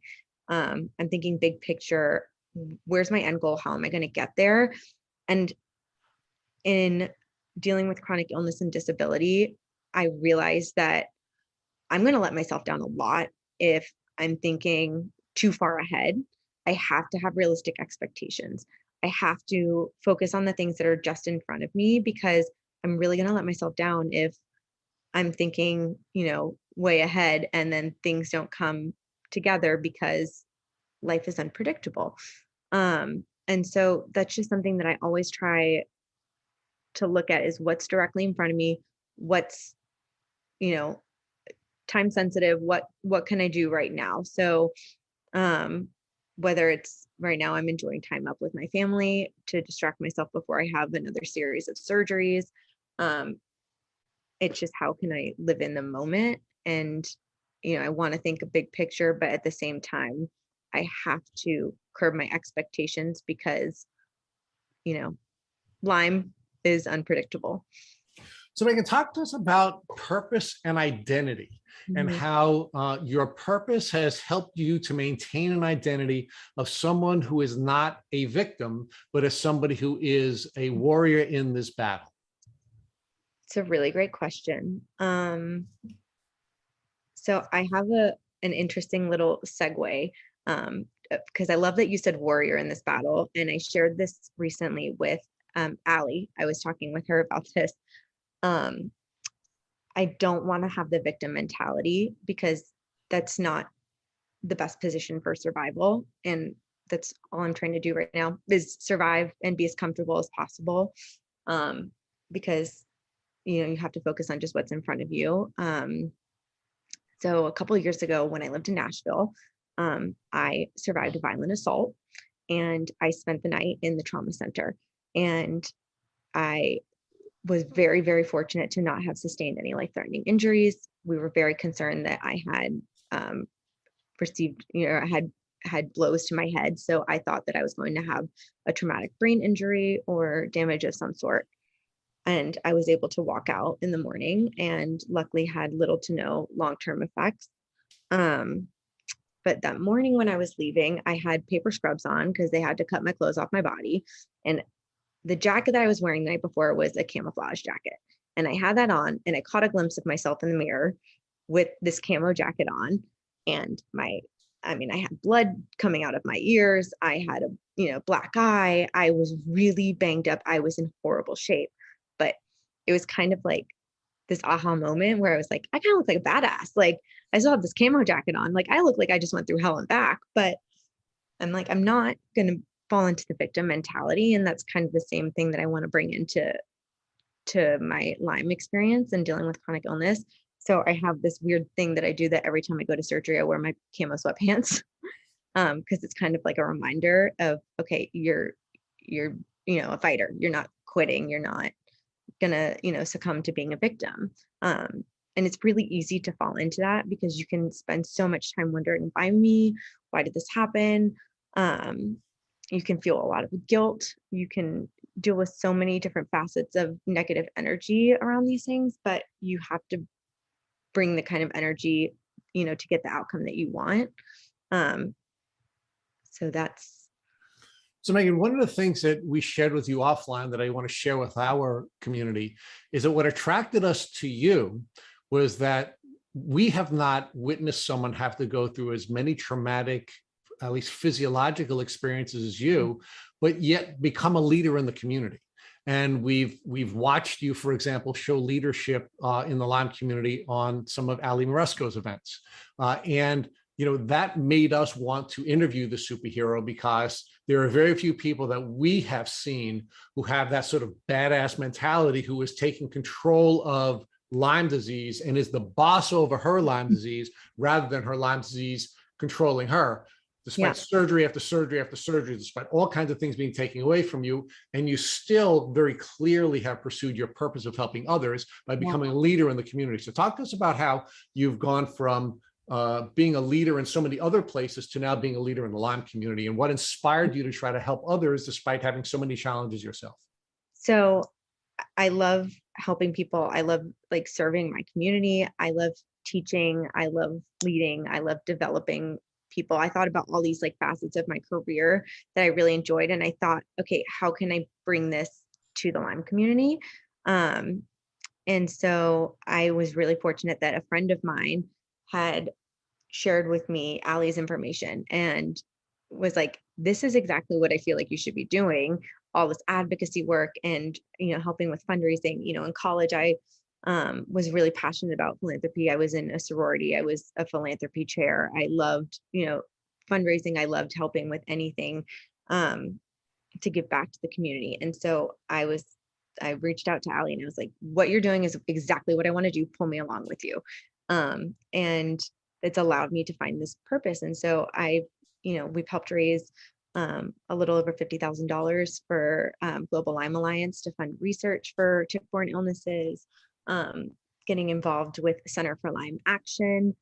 Speaker 3: I'm thinking big picture. Where's my end goal? How am I going to get there? And in dealing with chronic illness and disability, I realized that I'm going to let myself down a lot if I'm thinking too far ahead. I have to have realistic expectations. I have to focus on the things that are just in front of me, because I'm really going to let myself down if I'm thinking, way ahead and then things don't come together, because life is unpredictable. And so that's just something that I always try to look at, is what's directly in front of me, what's, you know, time sensitive, what can I do right now? So um whether it's right now I'm enjoying time up with my family to distract myself before I have another series of surgeries. um it's just, how can I live in the moment? And I want to think a big picture, but at the same time I have to curb my expectations, because you know Lyme is unpredictable.
Speaker 1: So Megan, talk to us about purpose and identity and
Speaker 3: Mhm.
Speaker 1: how your purpose has helped you to maintain an identity of someone who is not a victim, but as somebody who is a warrior in this battle.
Speaker 3: It's a really great question. So I have an interesting little segue, because I love that you said warrior in this battle, and I shared this recently with Allie. I was talking with her about this. Um, I don't want to have the victim mentality because that's not the best position for survival, and that's all I'm trying to do right now is survive and be as comfortable as possible. Um, because you have to focus on just what's in front of you. So a couple of years ago, when I lived in Nashville, I survived a violent assault, and I spent the night in the trauma center. And I was very, very fortunate to not have sustained any life-threatening injuries. We were very concerned that I had um, received, I had blows to my head. So I thought that I was going to have a traumatic brain injury or damage of some sort. And I was able to walk out in the morning and luckily had little to no long-term effects. Um, but that morning when I was leaving, I had paper scrubs on because they had to cut my clothes off my body. And the jacket that I was wearing the night before was a camouflage jacket. And I had that on and I caught a glimpse of myself in the mirror with this camo jacket on. And I had blood coming out of my ears. I had a, black eye. I was really banged up. I was in horrible shape. But it was kind of like this aha moment where I was like, I kind of look like a badass. Like I still have this camo jacket on. Like I look like I just went through hell and back, but I'm like, I'm not going to fall into the victim mentality. And that's kind of the same thing that I want to bring into my Lyme experience and dealing with chronic illness. So I have this weird thing that I do that every time I go to surgery, I wear my camo sweatpants. Because it's kind of like a reminder of, okay, you're a fighter. You're not quitting. You're not gonna succumb to being a victim. And it's really easy to fall into that because you can spend so much time wondering, why me? Why did this happen? You can feel a lot of guilt. You can deal with so many different facets of negative energy around these things, but you have to bring the kind of energy to get the outcome that you want. So that's
Speaker 1: So Megan, one of the things that we shared with you offline that I want to share with our community is that what attracted us to you was that we have not witnessed someone have to go through as many traumatic, at least physiological experiences as you, but yet become a leader in the community. And we've watched you, for example, show leadership in the Lyme community on some of Ali Maresco's events. And that made us want to interview the superhero because there are very few people that we have seen who have that sort of badass mentality, who is taking control of Lyme disease and is the boss over her Lyme disease rather than her Lyme disease controlling her, despite surgery after surgery after surgery, despite all kinds of things being taken away from you. And you still very clearly have pursued your purpose of helping others by becoming a leader in the community. So talk to us about how you've gone from being a leader in so many other places to now being a leader in the Lyme community, and what inspired you to try to help others despite having so many challenges yourself.
Speaker 3: So I love helping people. I love like serving my community. I love teaching. I love leading. I love developing people. I thought about all these like facets of my career that I really enjoyed. And I thought, okay, how can I bring this to the Lyme community? And so I was really fortunate that a friend of mine had shared with me Allie's information and was like, this is exactly what I feel like you should be doing, all this advocacy work and, helping with fundraising. In college, I was really passionate about philanthropy. I was in a sorority. I was a philanthropy chair. I loved, fundraising. I loved helping with anything to give back to the community. And so I reached out to Allie and I was like, what you're doing is exactly what I want to do. Pull me along with you. And it's allowed me to find this purpose. And so we've helped raise a little over $50,000 for Global Lyme Alliance to fund research for tick-borne illnesses. Getting involved with Center for Lyme Action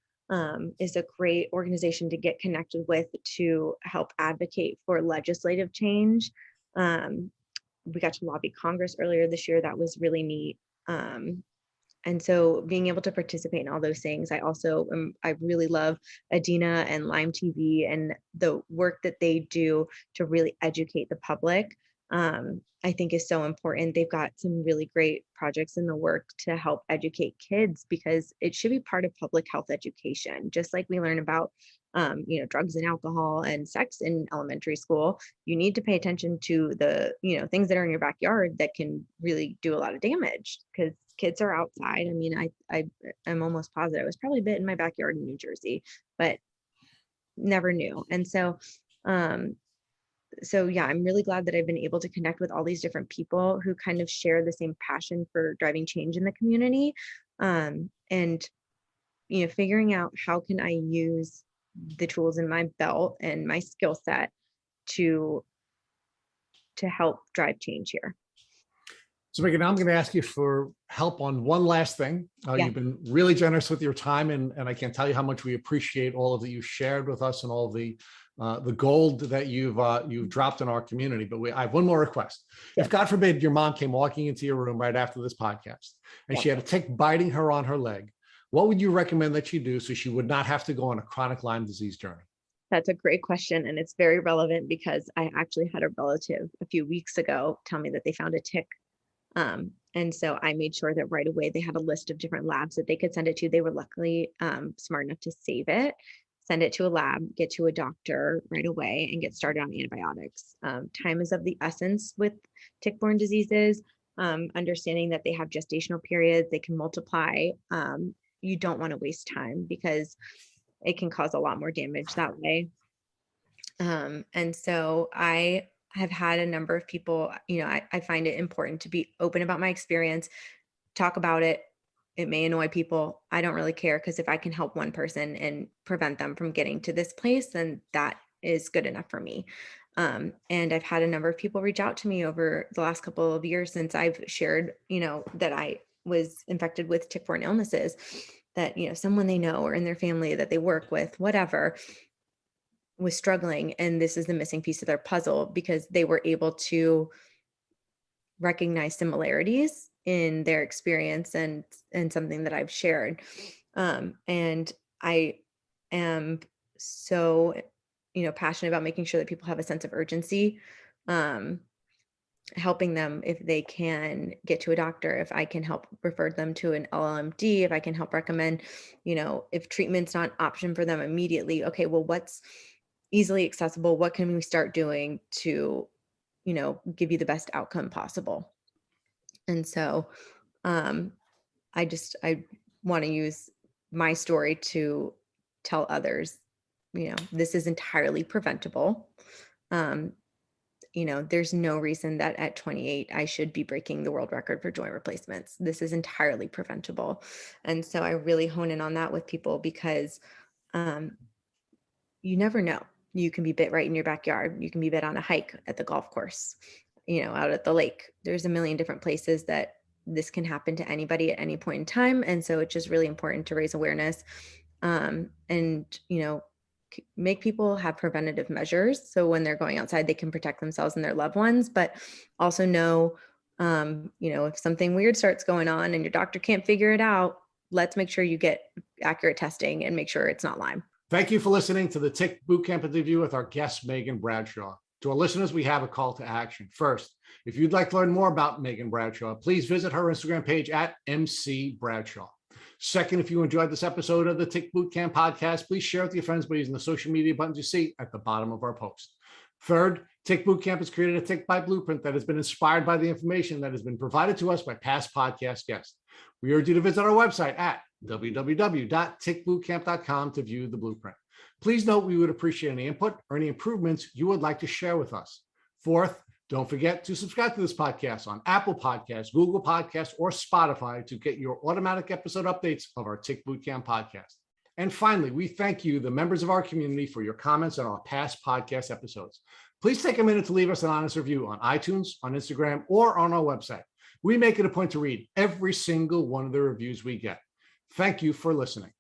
Speaker 3: is a great organization to get connected with to help advocate for legislative change. We got to lobby Congress earlier this year. That was really neat. And so being able to participate in all those things, I really love Adina and Lyme TV and the work that they do to really educate the public. I think is so important. They've got some really great projects in the work to help educate kids because it should be part of public health education, just like we learn about, drugs and alcohol and sex in elementary school. You need to pay attention to the, things that are in your backyard that can really do a lot of damage because kids are outside. I mean, I'm almost positive I was probably bit in my backyard in New Jersey, but never knew. And so yeah, I'm really glad that I've been able to connect with all these different people who kind of share the same passion for driving change in the community. And figuring out how can I use the tools in my belt and my skill set to help drive change here.
Speaker 1: So Megan, now I'm going to ask you for help on one last thing.
Speaker 3: Yeah.
Speaker 1: You've been really generous with your time, and I can't tell you how much we appreciate all of that you've shared with us and all the gold that you've dropped in our community. But I have one more request.
Speaker 3: Yeah.
Speaker 1: If God forbid your mom came walking into your room right after this podcast and she had a tick biting her on her leg, what would you recommend that she do so she would not have to go on a chronic Lyme disease journey?
Speaker 3: That's a great question. And it's very relevant because I actually had a relative a few weeks ago tell me that they found a tick. And so I made sure that right away they had a list of different labs that they could send it to. They were luckily smart enough to save it, send it to a lab, get to a doctor right away, and get started on antibiotics. Time is of the essence with tick-borne diseases. Understanding that they have gestational periods, they can multiply. You don't want to waste time because it can cause a lot more damage that way. And so I have had a number of people, I find it important to be open about my experience, talk about it. It may annoy people. I don't really care because if I can help one person and prevent them from getting to this place, then that is good enough for me. And I've had a number of people reach out to me over the last couple of years since I've shared, that I was infected with tick-borne illnesses, that, someone they know or in their family that they work with, whatever, was struggling. And this is the missing piece of their puzzle because they were able to recognize similarities in their experience and something that I've shared. And I am so, passionate about making sure that people have a sense of urgency, helping them if they can get to a doctor, if I can help refer them to an LLMD, if I can help recommend, if treatment's not an option for them immediately, okay, well, what's easily accessible? What can we start doing to, give you the best outcome possible? And so I want to use my story to tell others, this is entirely preventable. There's no reason that at 28, I should be breaking the world record for joint replacements. This is entirely preventable. And so I really hone in on that with people because you never know. You can be bit right in your backyard. You can be bit on a hike at the golf course, out at the lake. There's a million different places that this can happen to anybody at any point in time. And so it's just really important to raise awareness and, make people have preventative measures. So when they're going outside, they can protect themselves and their loved ones, but also know, if something weird starts going on and your doctor can't figure it out, let's make sure you get accurate testing and make sure it's not Lyme.
Speaker 1: Thank you for listening to the Tick Bootcamp interview with our guest, Meghan Bradshaw. To our listeners, we have a call to action. First, if you'd like to learn more about Meghan Bradshaw, please visit her Instagram page at MC Bradshaw. Second, if you enjoyed this episode of the Tick Bootcamp podcast, please share with your friends by using the social media buttons you see at the bottom of our post. Third, Tick Bootcamp has created a Tick Bite blueprint that has been inspired by the information that has been provided to us by past podcast guests. We urge you to visit our website at www.tickbootcamp.com to view the blueprint. Please note we would appreciate any input or any improvements you would like to share with us. Fourth, don't forget to subscribe to this podcast on Apple Podcasts, Google Podcasts, or Spotify to get your automatic episode updates of our Tick Bootcamp podcast. And finally, we thank you, the members of our community, for your comments on our past podcast episodes. Please take a minute to leave us an honest review on iTunes, on Instagram, or on our website. We make it a point to read every single one of the reviews we get. Thank you for listening.